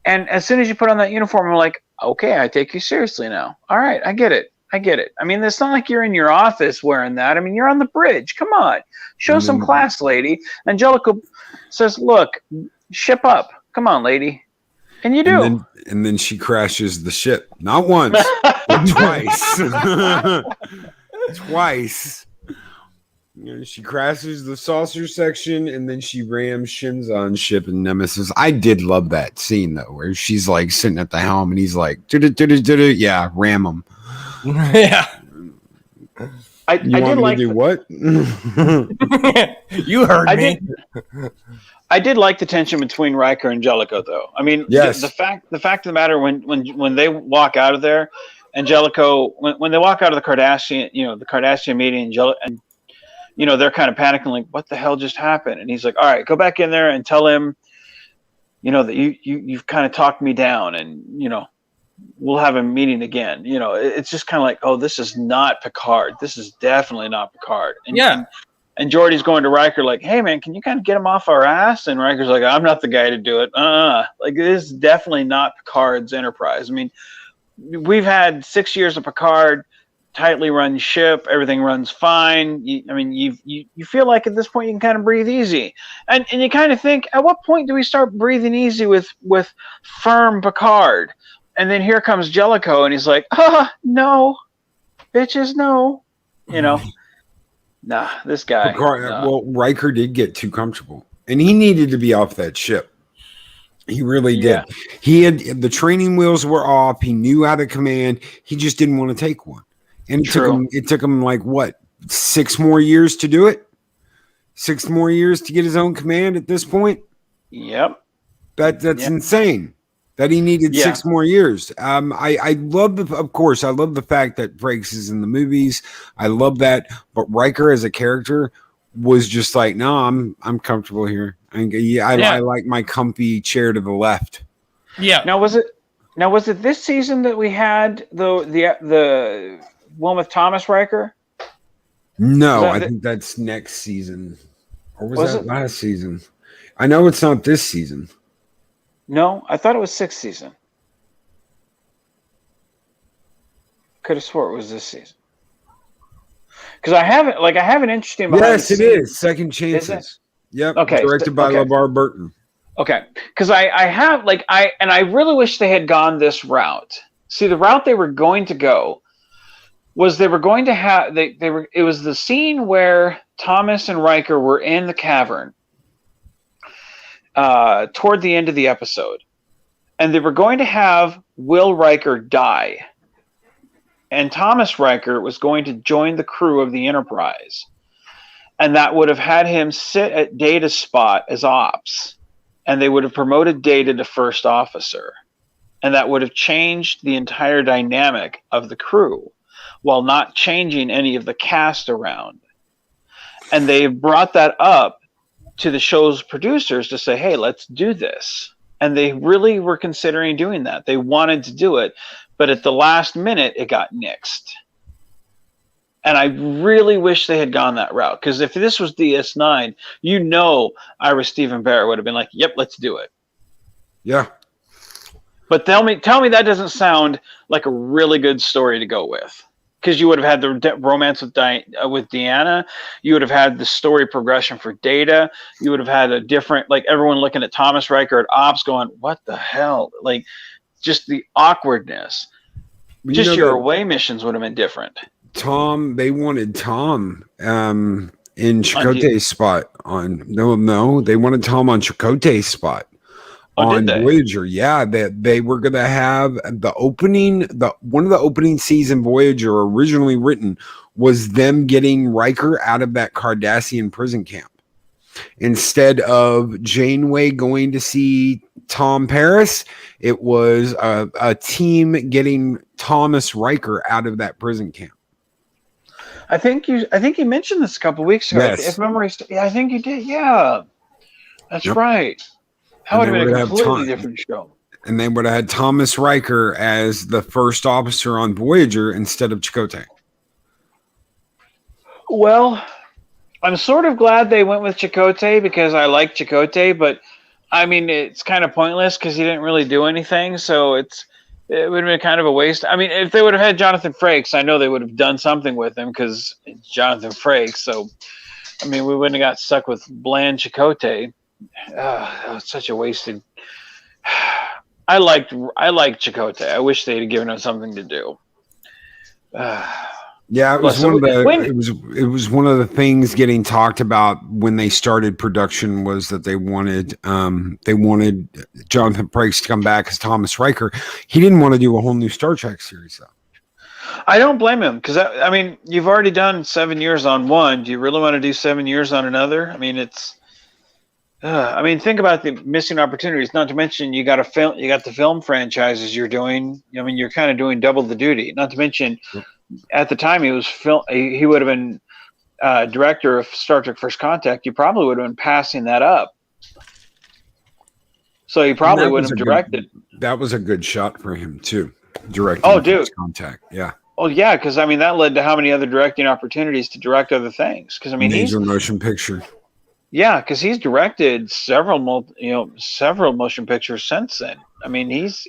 And as soon as you put on that uniform, I'm like, okay, I take you seriously now. All right, I get it. I mean, it's not like you're in your office wearing that. I mean, you're on the bridge. Come on, show some class, lady. Angelica says, look, ship up. Come on, lady. And you do. And then she crashes the ship. Not once, but twice. Twice. She crashes the saucer section, and then she rams Shinzon's ship and Nemesis. I did love that scene, though, where she's like sitting at the helm, and he's like, yeah, ram him. Yeah. I You did want me like to do what? You heard I me. I did like the tension between Riker and Jellicoe, though. I mean, Yes. the fact of the matter, when they walk out of there, and Jellicoe, when they walk out of the Kardashian meeting, and they're kind of panicking, like, what the hell just happened? And he's like, all right, go back in there and tell him, that you've kind of talked me down, and we'll have a meeting again. It's just kind of like, oh, this is not Picard. This is definitely not Picard. And Geordi's going to Riker like, hey, man, can you kind of get him off our ass? And Riker's like, I'm not the guy to do it. Like, this is definitely not Picard's Enterprise. I mean, we've had 6 years of Picard, tightly run ship. Everything runs fine. You feel like at this point you can kind of breathe easy. And you kind of think, at what point do we start breathing easy with firm Picard? And then here comes Jellicoe, and he's like, no, bitches, no. Nah, this guy. Picard, nah. Well, Riker did get too comfortable, and he needed to be off that ship. He really did. Yeah. He had the training wheels were off. He knew how to command. He just didn't want to take one. And it took him like what, 6 more years to do it? 6 more years to get his own command at this point? Yep. That's insane. That he needed 6 more years. I love the fact that Frakes is in the movies. I love that. But Riker as a character was just like, no, I'm comfortable here. I like my comfy chair to the left. Yeah. Now was it this season that we had the one with Thomas Riker? No, I think that's next season. Or was that last season? I know it's not this season. No, I thought it was 6th season. Could have swore it was this season. Because I have an interesting. Yes, it is. Second Chances. Yep. Okay. Directed by LeVar Burton. Okay. Because I really wish they had gone this route. See, the route they were going to go was they were going to have it was the scene where Thomas and Riker were in the cavern. Toward the end of the episode, and they were going to have Will Riker die, and Thomas Riker was going to join the crew of the Enterprise, and that would have had him sit at Data's spot as ops, and they would have promoted Data to first officer, and that would have changed the entire dynamic of the crew while not changing any of the cast around. And they brought that up to the show's producers to say, hey, let's do this. And they really were considering doing that. They wanted to do it, but at the last minute, it got nixed. And I really wish they had gone that route, because if this was DS9, Ira Stephen Barrett would have been like, yep, let's do it. Yeah. But tell me that doesn't sound like a really good story to go with. Because you would have had the romance with Deanna. You would have had the story progression for Data. You would have had a different, like, everyone looking at Thomas Riker at Ops going, what the hell? Like, just the awkwardness. Just your away missions would have been different. They wanted Tom in Chakotay's spot on. No, they wanted Tom on Chakotay's spot. On Voyager, yeah, they were going to have the opening. One of the opening season Voyager originally written was them getting Riker out of that Cardassian prison camp instead of Janeway going to see Tom Paris. It was a team getting Thomas Riker out of that prison camp. I think you mentioned this a couple weeks ago. Yes. If memory, I think you did. Yeah, that's right. That would have been a completely different show. And they would have had Thomas Riker as the first officer on Voyager instead of Chakotay. Well, I'm sort of glad they went with Chakotay because I like Chakotay, but I mean, it's kind of pointless because he didn't really do anything. So it would have been kind of a waste. I mean, if they would have had Jonathan Frakes, I know they would have done something with him because it's Jonathan Frakes. So, I mean, we wouldn't have got stuck with bland Chakotay. That was such a wasted. I liked Chakotay. I wish they'd given him something to do. Yeah, it was it was one of the things getting talked about when they started production was that they wanted Jonathan Frakes to come back as Thomas Riker. He didn't want to do a whole new Star Trek series though. I don't blame him because I mean, you've already done 7 years on one. Do you really want to do 7 years on another? I mean, it's. I mean, think about the missing opportunities. Not to mention, you got the film franchises you're doing. I mean, you're kind of doing double the duty. Not to mention, at the time he was he would have been director of Star Trek: First Contact. You probably would have been passing that up. So he probably would have directed. That was a good shot for him too, directing. Oh, dude. First Contact, yeah. Oh yeah, because I mean that led to how many other directing opportunities to direct other things? Because I mean, major motion picture. Yeah, because he's directed several motion pictures since then. I mean, he's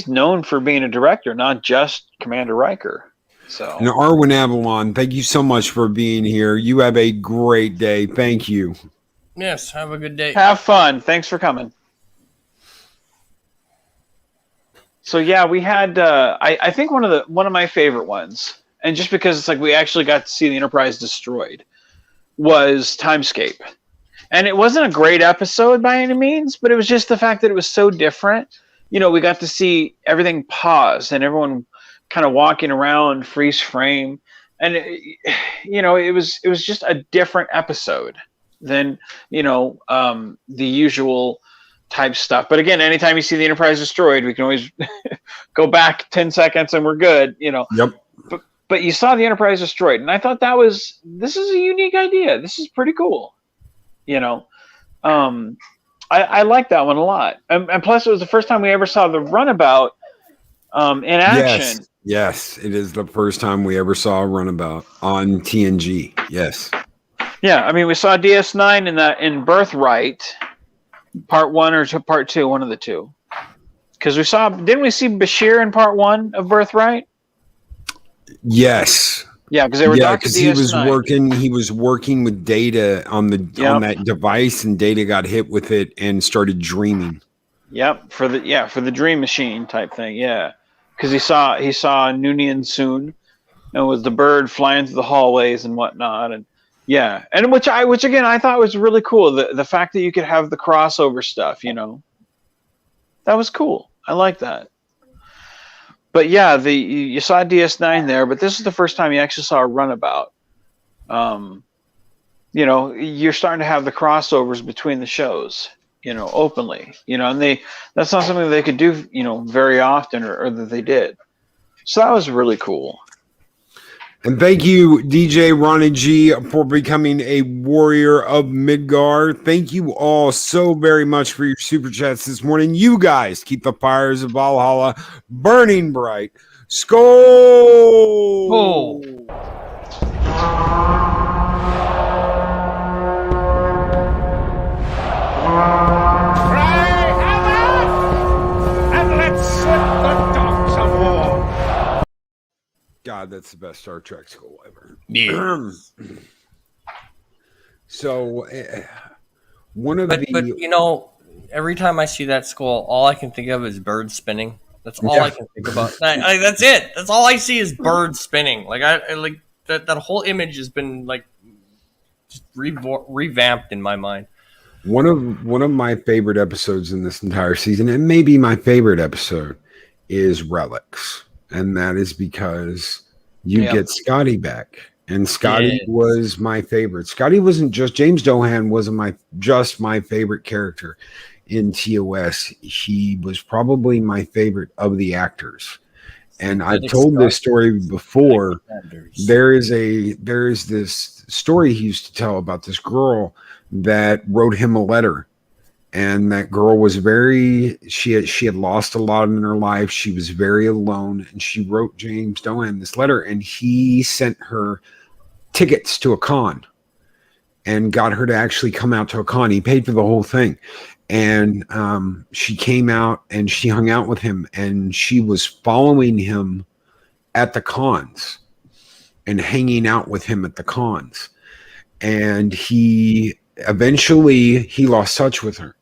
known for being a director, not just Commander Riker. So, and Arwen Avalon, thank you so much for being here. You have a great day. Thank you. Yes, have a good day. Have fun. Thanks for coming. So yeah, we had I think one of my favorite ones, and just because it's like we actually got to see the Enterprise destroyed, was Timescape. And it wasn't a great episode by any means, but it was just the fact that it was so different. You know, we got to see everything pause and everyone kind of walking around freeze frame. And, it was just a different episode than, the usual type stuff. But again, anytime you see the Enterprise destroyed, we can always go back 10 seconds and we're good, Yep. But you saw the Enterprise destroyed, and I thought this is a unique idea. This is pretty cool, I like that one a lot, and plus it was the first time we ever saw the runabout in action. Yes, it is the first time we ever saw a runabout on TNG. Yes. Yeah, I mean we saw DS9 in Birthright, Part 1 or Part 2, one of the two. Because didn't we see Bashir in Part 1 of Birthright? Yes. Yeah, because they were because he was working with Data on that device, and Data got hit with it and started dreaming. Yep, for the dream machine type thing. Yeah, because he saw Noonien soon, and was the bird flying through the hallways and whatnot, and yeah, and which again I thought was really cool. The fact that you could have the crossover stuff, that was cool. I like that. But yeah, you saw DS9 there, but this is the first time you actually saw a runabout. You're starting to have the crossovers between the shows, openly, and that's not something they could do, very often or that they did. So that was really cool. And thank you, DJ Ronnie G, for becoming a warrior of Midgar. Thank you all so very much for your super chats this morning. You guys keep the fires of Valhalla burning bright. Skål! God, that's the best Star Trek school ever. Yeah. So, every time I see that skull, all I can think of is birds spinning. That's all I can think about. That's it. That's all I see is birds spinning. Like I like that whole image has been like just revamped in my mind. One of my favorite episodes in this entire season, and maybe my favorite episode, is Relics. And that is because you get Scotty back. And Scotty was my favorite. Scotty wasn't just James Doohan wasn't my favorite character in TOS. He was probably my favorite of the actors. And I've told this story before. There is this story he used to tell about this girl that wrote him a letter. And that girl was she had lost a lot in her life. She was very alone. And she wrote James Doohan this letter, and he sent her tickets to a con and got her to actually come out to a con. He paid for the whole thing. And she came out and she hung out with him, and she was following him at the cons and hanging out with him at the cons. And he eventually lost touch with her.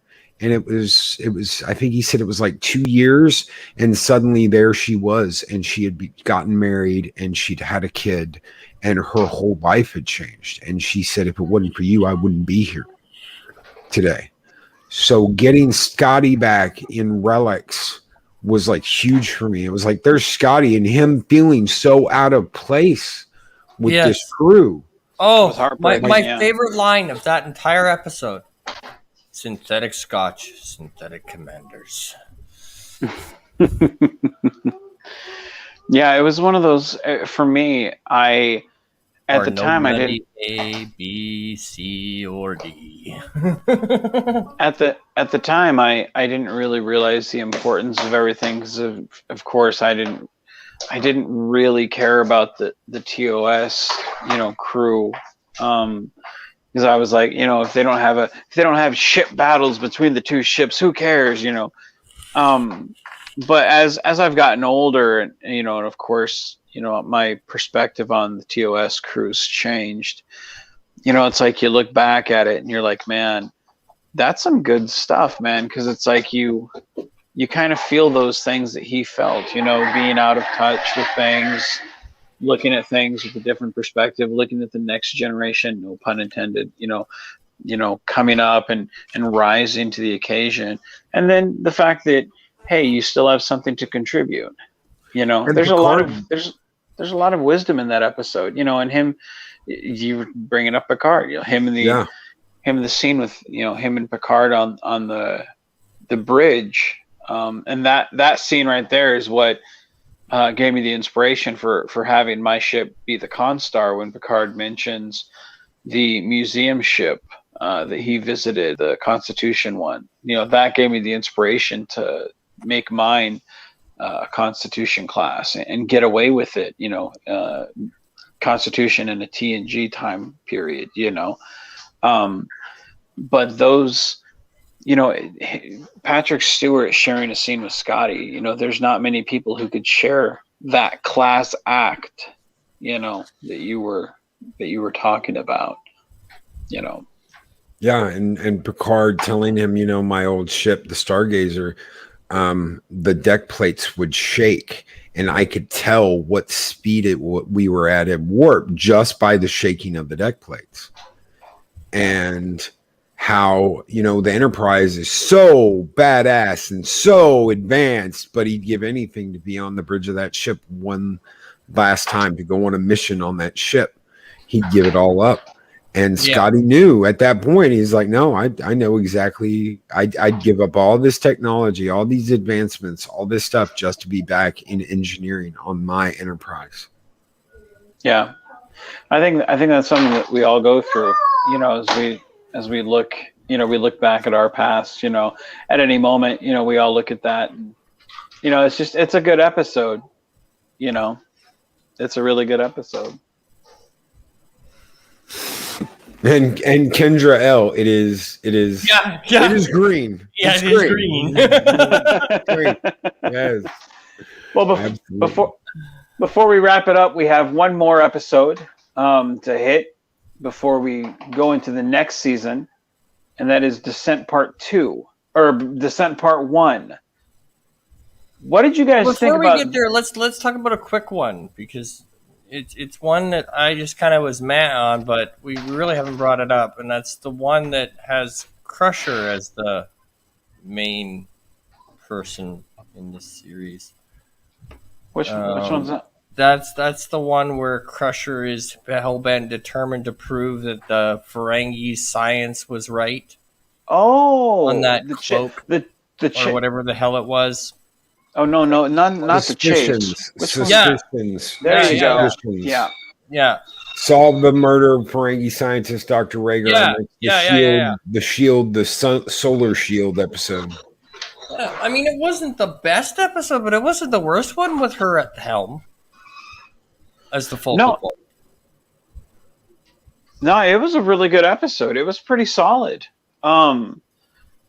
And it was, I think he said it was like 2 years, and suddenly there she was, and she had gotten married, and she'd had a kid, and her whole life had changed. And she said, if it wasn't for you, I wouldn't be here today. So getting Scotty back in Relics was like huge for me. It was like there's Scotty and him feeling so out of place with this crew. Oh, my favorite line of that entire episode. Synthetic Scotch, synthetic commanders. Yeah, it was one of those for me. At the time I didn't A, B, C, or D. at the time I didn't really realize the importance of everything because of course I didn't really care about the TOS crew because I was like if they don't have ship battles between the two ships, who cares, but as I've gotten older and and of course my perspective on the TOS crews changed. It's like you look back at it and you're like, man, that's some good stuff, man, because it's like you kind of feel those things that he felt, being out of touch with things, looking at things with a different perspective, looking at the next generation, no pun intended, coming up and rising to the occasion. And then the fact that, hey, you still have something to contribute. There's a lot of wisdom in that episode, and him, you bringing up Picard, him in the scene with, him and Picard on the bridge. And that scene right there is what gave me the inspiration for having my ship be the Constar when Picard mentions the museum ship that he visited, the Constitution one. That gave me the inspiration to make mine a Constitution class and get away with it, Constitution in a TNG time period, but those, Patrick Stewart sharing a scene with Scotty, there's not many people who could share that class act, that you were talking about, Yeah, and Picard telling him, my old ship, the Stargazer, the deck plates would shake, and I could tell what speed we were at warp just by the shaking of the deck plates. And how, the Enterprise is so badass and so advanced, but he'd give anything to be on the bridge of that ship one last time, to go on a mission on that ship. He'd give it all up. And Scotty knew at that point, he's like, no, I know exactly. I'd give up all this technology, all these advancements, all this stuff just to be back in engineering on my Enterprise. Yeah. I think that's something that we all go through, as we look, we look back at our past, at any moment, we all look at that and, it's a good episode, it's a really good episode. And Kendra L, it is it is green. Yeah, it's it is green. Green. Yes. Well, before we wrap it up, we have one more episode to hit before we go into the next season, and that is Descent Part 2 or Descent Part 1. What did you guys think about? Before we get there, let's talk about a quick one, because it's one that I just kind of was mad on, but we really haven't brought it up, and that's the one that has Crusher as the main person in this series. Which one's that? That's the one where Crusher is hellbent, determined to prove that the Ferengi science was right. Oh, on that cloak, or whatever the hell it was. Oh no, not the chase. Suspicions. There you go. Yeah. Solve the murder of Ferengi scientist Dr. Rhaegar. The solar shield episode. I mean, it wasn't the best episode, but it wasn't the worst one with her at the helm as the focal point. No, it was a really good episode. It was pretty solid.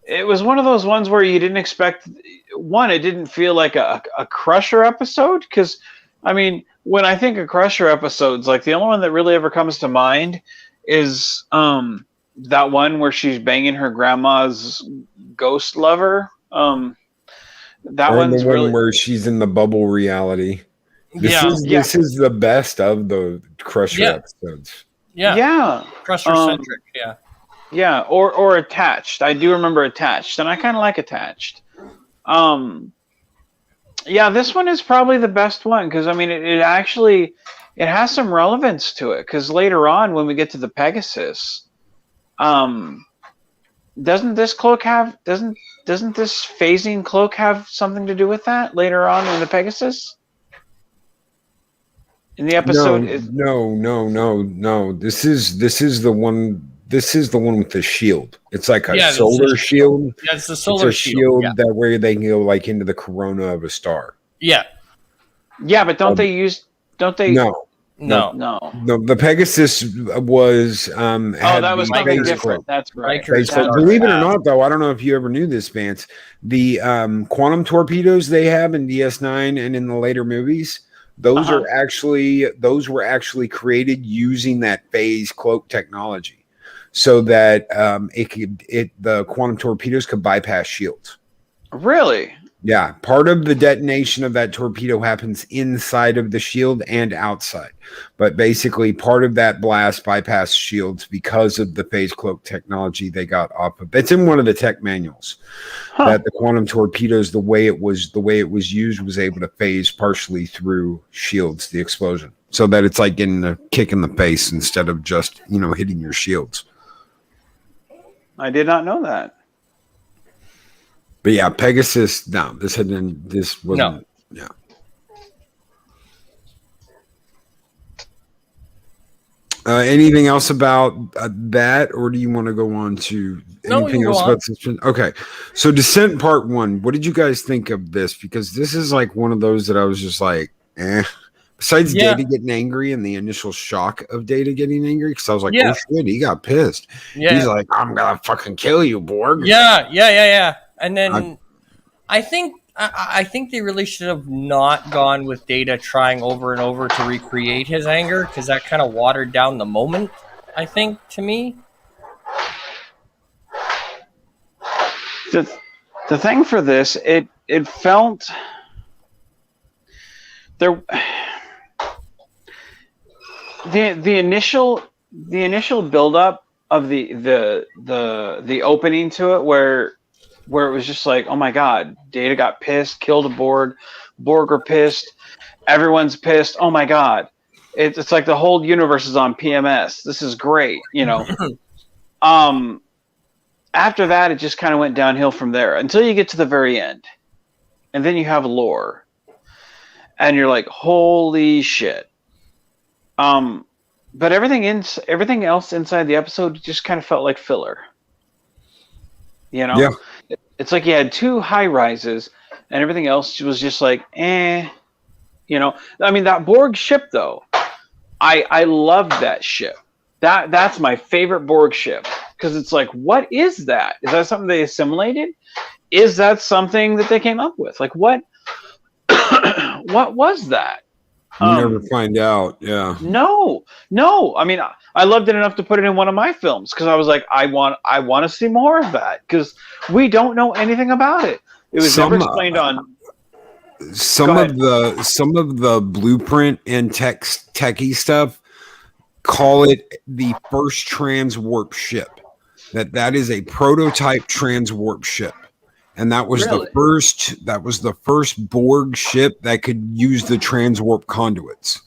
It was one of those ones where you didn't expect. One, it didn't feel like a Crusher episode, because, I mean, when I think of Crusher episodes, like the only one that really ever comes to mind is that one where she's banging her grandma's ghost lover. That one's the one really where she's in the bubble reality. This is the best of the Crusher episodes. Yeah. Crusher centric. Yeah, or Attached. I do remember Attached, and I kind of like Attached. Yeah, this one is probably the best one because I mean, it actually it has some relevance to it because later on when we get to the Pegasus, um, doesn't this cloak have doesn't this phasing cloak have something to do with that later on in the Pegasus? In the episode No, is no, no, no, no. This is the one. This is the one with the shield. It's like a Yeah, that's the solar shield. shield. Yeah, it's the It's solar a shield. Yeah. shield that where they can go like into the corona of a star. Yeah. yeah, but don't they use don't they No, No. no. no. The Pegasus was Oh, had that was the something phase different. cloak. That's right. Riker's Phase cloak. dark Believe it or path. not, though, I don't know if you ever knew this, Vance. The quantum torpedoes they have in DS9 and in the later movies, those Uh-huh. those were actually created using that phase cloak technology, so that the quantum torpedoes could bypass shields. Really? Yeah, part of the detonation of that torpedo happens inside of the shield and outside. But basically, part of that blast bypassed shields because of the phase cloak technology they got off of. It's in one of the tech manuals that the quantum torpedoes, the way it was used, was able to phase partially through shields, the explosion, so that it's like getting a kick in the face instead of just hitting your shields. I did not know that. But yeah, Pegasus. No, this wasn't. No. Yeah. Anything else about that, or do you want to go on to No, we anything can else go about suspension? Okay, so Descent Part 1. What did you guys think of this? Because this is like one of those that I was just like, eh. Besides Yeah. Data getting angry and the initial shock of Data getting angry, because I was like, Yeah. oh shit, he got pissed. Yeah. He's like, I'm gonna fucking kill you, Borg. Yeah. And then I think they really should have not gone with Data trying over and over to recreate his anger, because that kind of watered down the moment, I think, to me. The thing for this, it felt there the initial build up of the opening to it where it was just like, oh my god, Data got pissed, killed a Borg are pissed, everyone's pissed, oh my god, it's like the whole universe is on PMS, this is great, after that it just kind of went downhill from there until you get to the very end, and then you have lore and you're like, holy shit. But everything else inside the episode just kind of felt like filler. Yeah. It's like you had two high rises, and everything else was just like, eh. I mean, that Borg ship though, I loved that ship. That's my favorite Borg ship, because it's like, what is that? Is that something they assimilated? Is that something that they came up with? Like, what? What was that? You never find out. Yeah. No. I mean, I loved it enough to put it in one of my films, because I was like, I want to see more of that, because we don't know anything about it. It was never explained on. Some of the blueprint and techie stuff call it the first transwarp ship. That is a prototype transwarp ship. And that was Really? the first Borg ship that could use the transwarp conduits.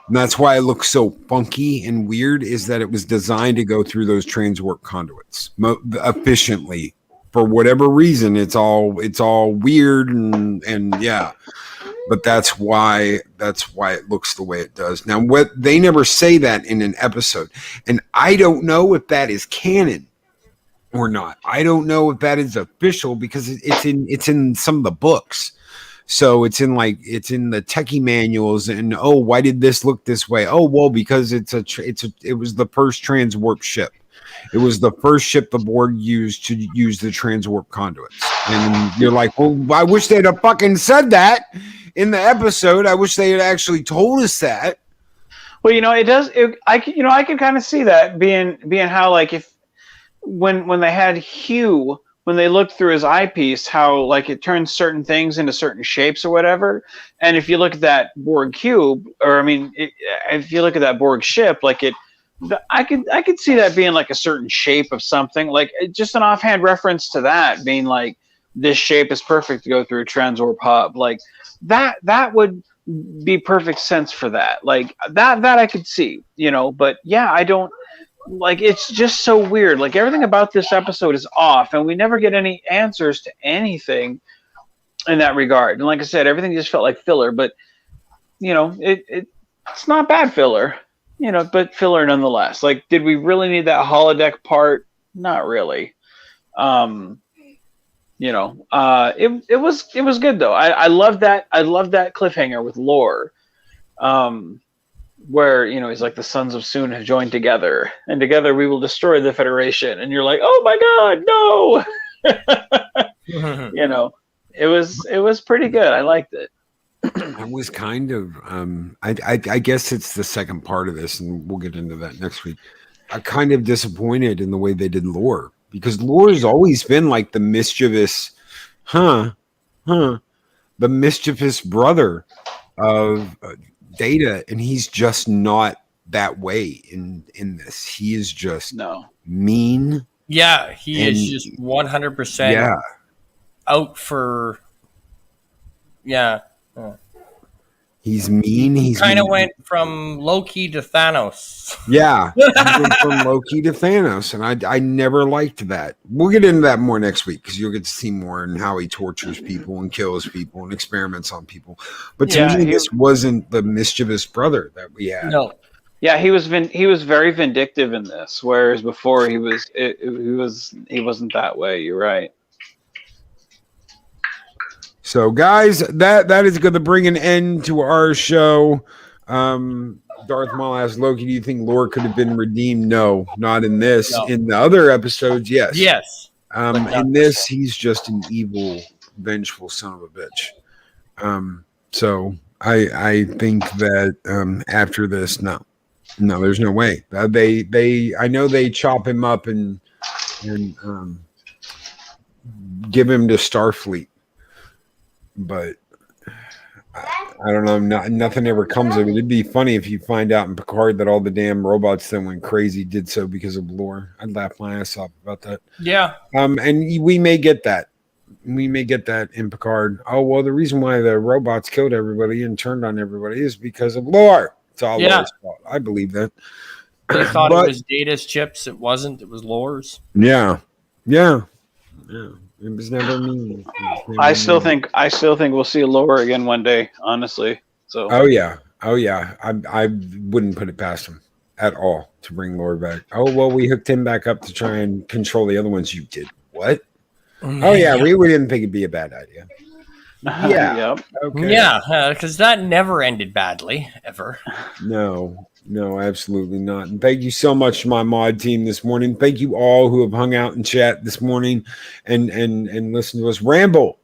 And that's why it looks so funky and weird, is that it was designed to go through those transwarp conduits efficiently. For whatever reason, it's all weird and yeah. But that's why it looks the way it does. Now, what they never say that in an episode, and I don't know if that is canon or not. I don't know if that is official, because it's in some of the books. So it's in the techie manuals, and oh, why did this look this way? Oh, well, because it was the first transwarp ship. It was the first ship the Borg used to use the transwarp conduits. And you're like, well, I wish they'd have fucking said that in the episode. I wish they had actually told us that. Well, it does. I can kind of see that being how, like, if when they had Hugh, when they looked through his eyepiece, how like it turns certain things into certain shapes or whatever. And if you look at that Borg cube, or I mean, if you look at that Borg ship, like I could see that being like a certain shape of something, like just an offhand reference to that being like, this shape is perfect to go through a Transwarp hub. Like that would be perfect sense for that. Like that I could see, you know. But yeah, I don't like. It's just so weird. Like everything about this episode is off, and we never get any answers to anything in that regard. And like I said, everything just felt like filler. But you know, it's not bad filler, you know, but filler nonetheless. Like, did we really need that holodeck part? Not really. You know, it was good though. I love that. I love that cliffhanger with Lore, where you know he's like the sons of Soon have joined together, and together we will destroy the Federation. And you're like, oh my God, no! You know, it was pretty good. I liked it. I was kind of, I guess it's the second part of this, and we'll get into that next week. I'm kind of disappointed in the way they did Lore, because Lore has always been like the mischievous, the mischievous brother of Data, and he's just not that way in this. He is just mean. Yeah, he is just 100% out for. Yeah. He's mean. He's kind of went from Loki to Thanos. Yeah, he went from Loki to Thanos, and I never liked that. We'll get into that more next week because you'll get to see more and how he tortures people and kills people and experiments on people. But to me, this wasn't the mischievous brother that we had. No. Yeah, he was very vindictive in this, whereas before he wasn't that way. You're right. So, guys, that is going to bring an end to our show. Darth Maul asked Loki, do you think Lore could have been redeemed? No, not in this. No. In the other episodes, yes. Yes. In this, he's just an evil, vengeful son of a bitch. So I think that after this, no, there's no way. I know they chop him up and give him to Starfleet. But I don't know. Nothing ever comes of it. It'd be funny if you find out in Picard that all the damn robots that went crazy did so because of Lore. I'd laugh my ass off about that. Yeah. And we may get that. We may get that in Picard. Oh, well, the reason why the robots killed everybody and turned on everybody is because of Lore. It's all Lore's fault. I believe that. They thought it was Data's chips. It wasn't. It was Lore's. Yeah. It was never me. I still think we'll see Lore again one day, honestly. So. Oh yeah. I wouldn't put it past him at all to bring Lore back. Oh well, we hooked him back up to try and control the other ones. You did what? Oh yeah, we didn't think it'd be a bad idea. Yeah. Yep. Okay. Yeah, because that never ended badly ever. No, absolutely not. And thank you so much to my mod team this morning. Thank you all who have hung out and chat this morning and listened to us ramble.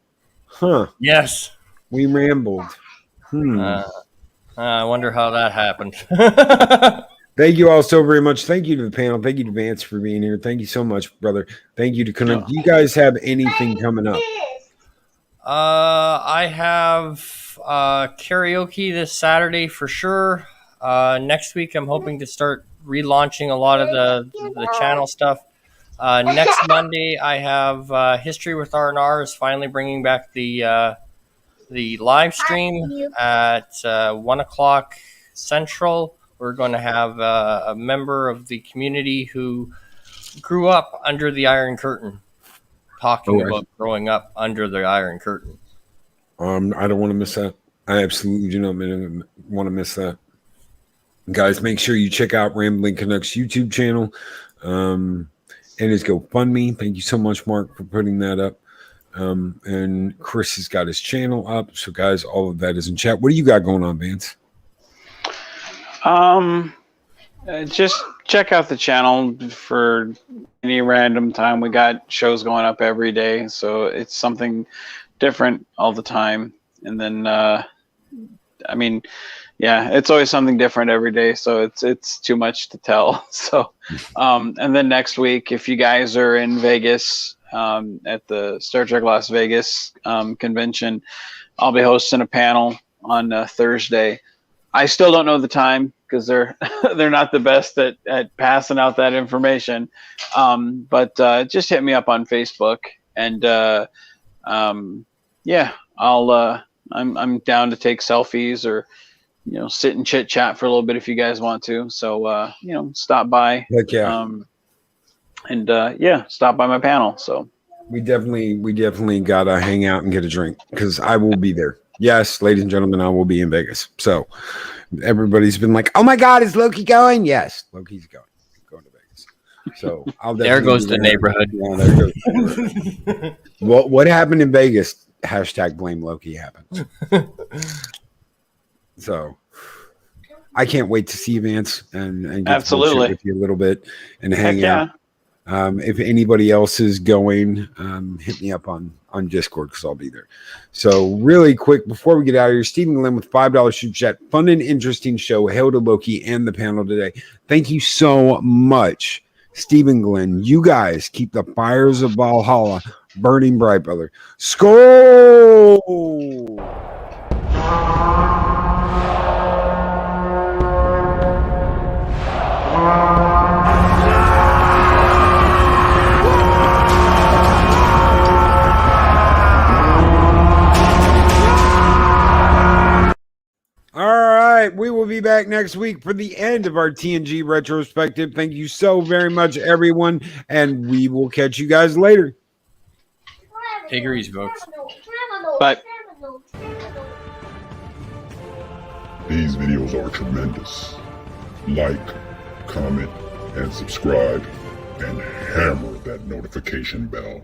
Yes. We rambled. I wonder how that happened. Thank you all so very much. Thank you to the panel. Thank you to Vance for being here. Thank you so much, brother. Thank you to CANUCK. Do you guys have anything coming up? I have karaoke this Saturday for sure. Next week, I'm hoping to start relaunching a lot of the channel stuff. Next Monday, I have History with R&R is finally bringing back the live stream at 1 o'clock Central. We're going to have a member of the community who grew up under the Iron Curtain talking about growing up under the Iron Curtain. I don't want to miss that. I absolutely do not want to miss that. Guys, make sure you check out Rambling Canucks YouTube channel and his GoFundMe. Thank you so much, Mark, for putting that up. And Chris has got his channel up. So, guys, all of that is in chat. What do you got going on, Vance? Just check out the channel for any random time. We got shows going up every day, so it's something different all the time. And then, it's always something different every day, so it's too much to tell. So, and then next week, if you guys are in Vegas at the Star Trek Las Vegas convention, I'll be hosting a panel on Thursday. I still don't know the time because they're not the best at passing out that information. But just hit me up on Facebook and Yeah, I'm down to take selfies or sit and chit chat for a little bit if you guys want to. So stop by. Heck yeah. And stop by my panel. So we definitely gotta hang out and get a drink because I will be there. Yes, ladies and gentlemen, I will be in Vegas. So everybody's been like, "Oh my God, is Loki going?" Yes, Loki's going to Vegas. So I'll there goes the neighborhood. Yeah, there goes the neighborhood. What happened in Vegas? Hashtag blame Loki happened. So I can't wait to see Vance and get to bullshit with you a little bit and hang out. If anybody else is going, hit me up on Discord because I'll be there. So really quick, before we get out of here, Stephen Glenn with $5 super chat. Fun and interesting show. Hail to Loki and the panel today. Thank you so much, Stephen Glenn. You guys keep the fires of Valhalla burning bright, brother. Skål! All right, we will be back next week for the end of our TNG retrospective. Thank you so very much, everyone, and we will catch you guys later. Take her easy, folks. Bye. These videos are tremendous. Like, comment, and subscribe, and hammer that notification bell.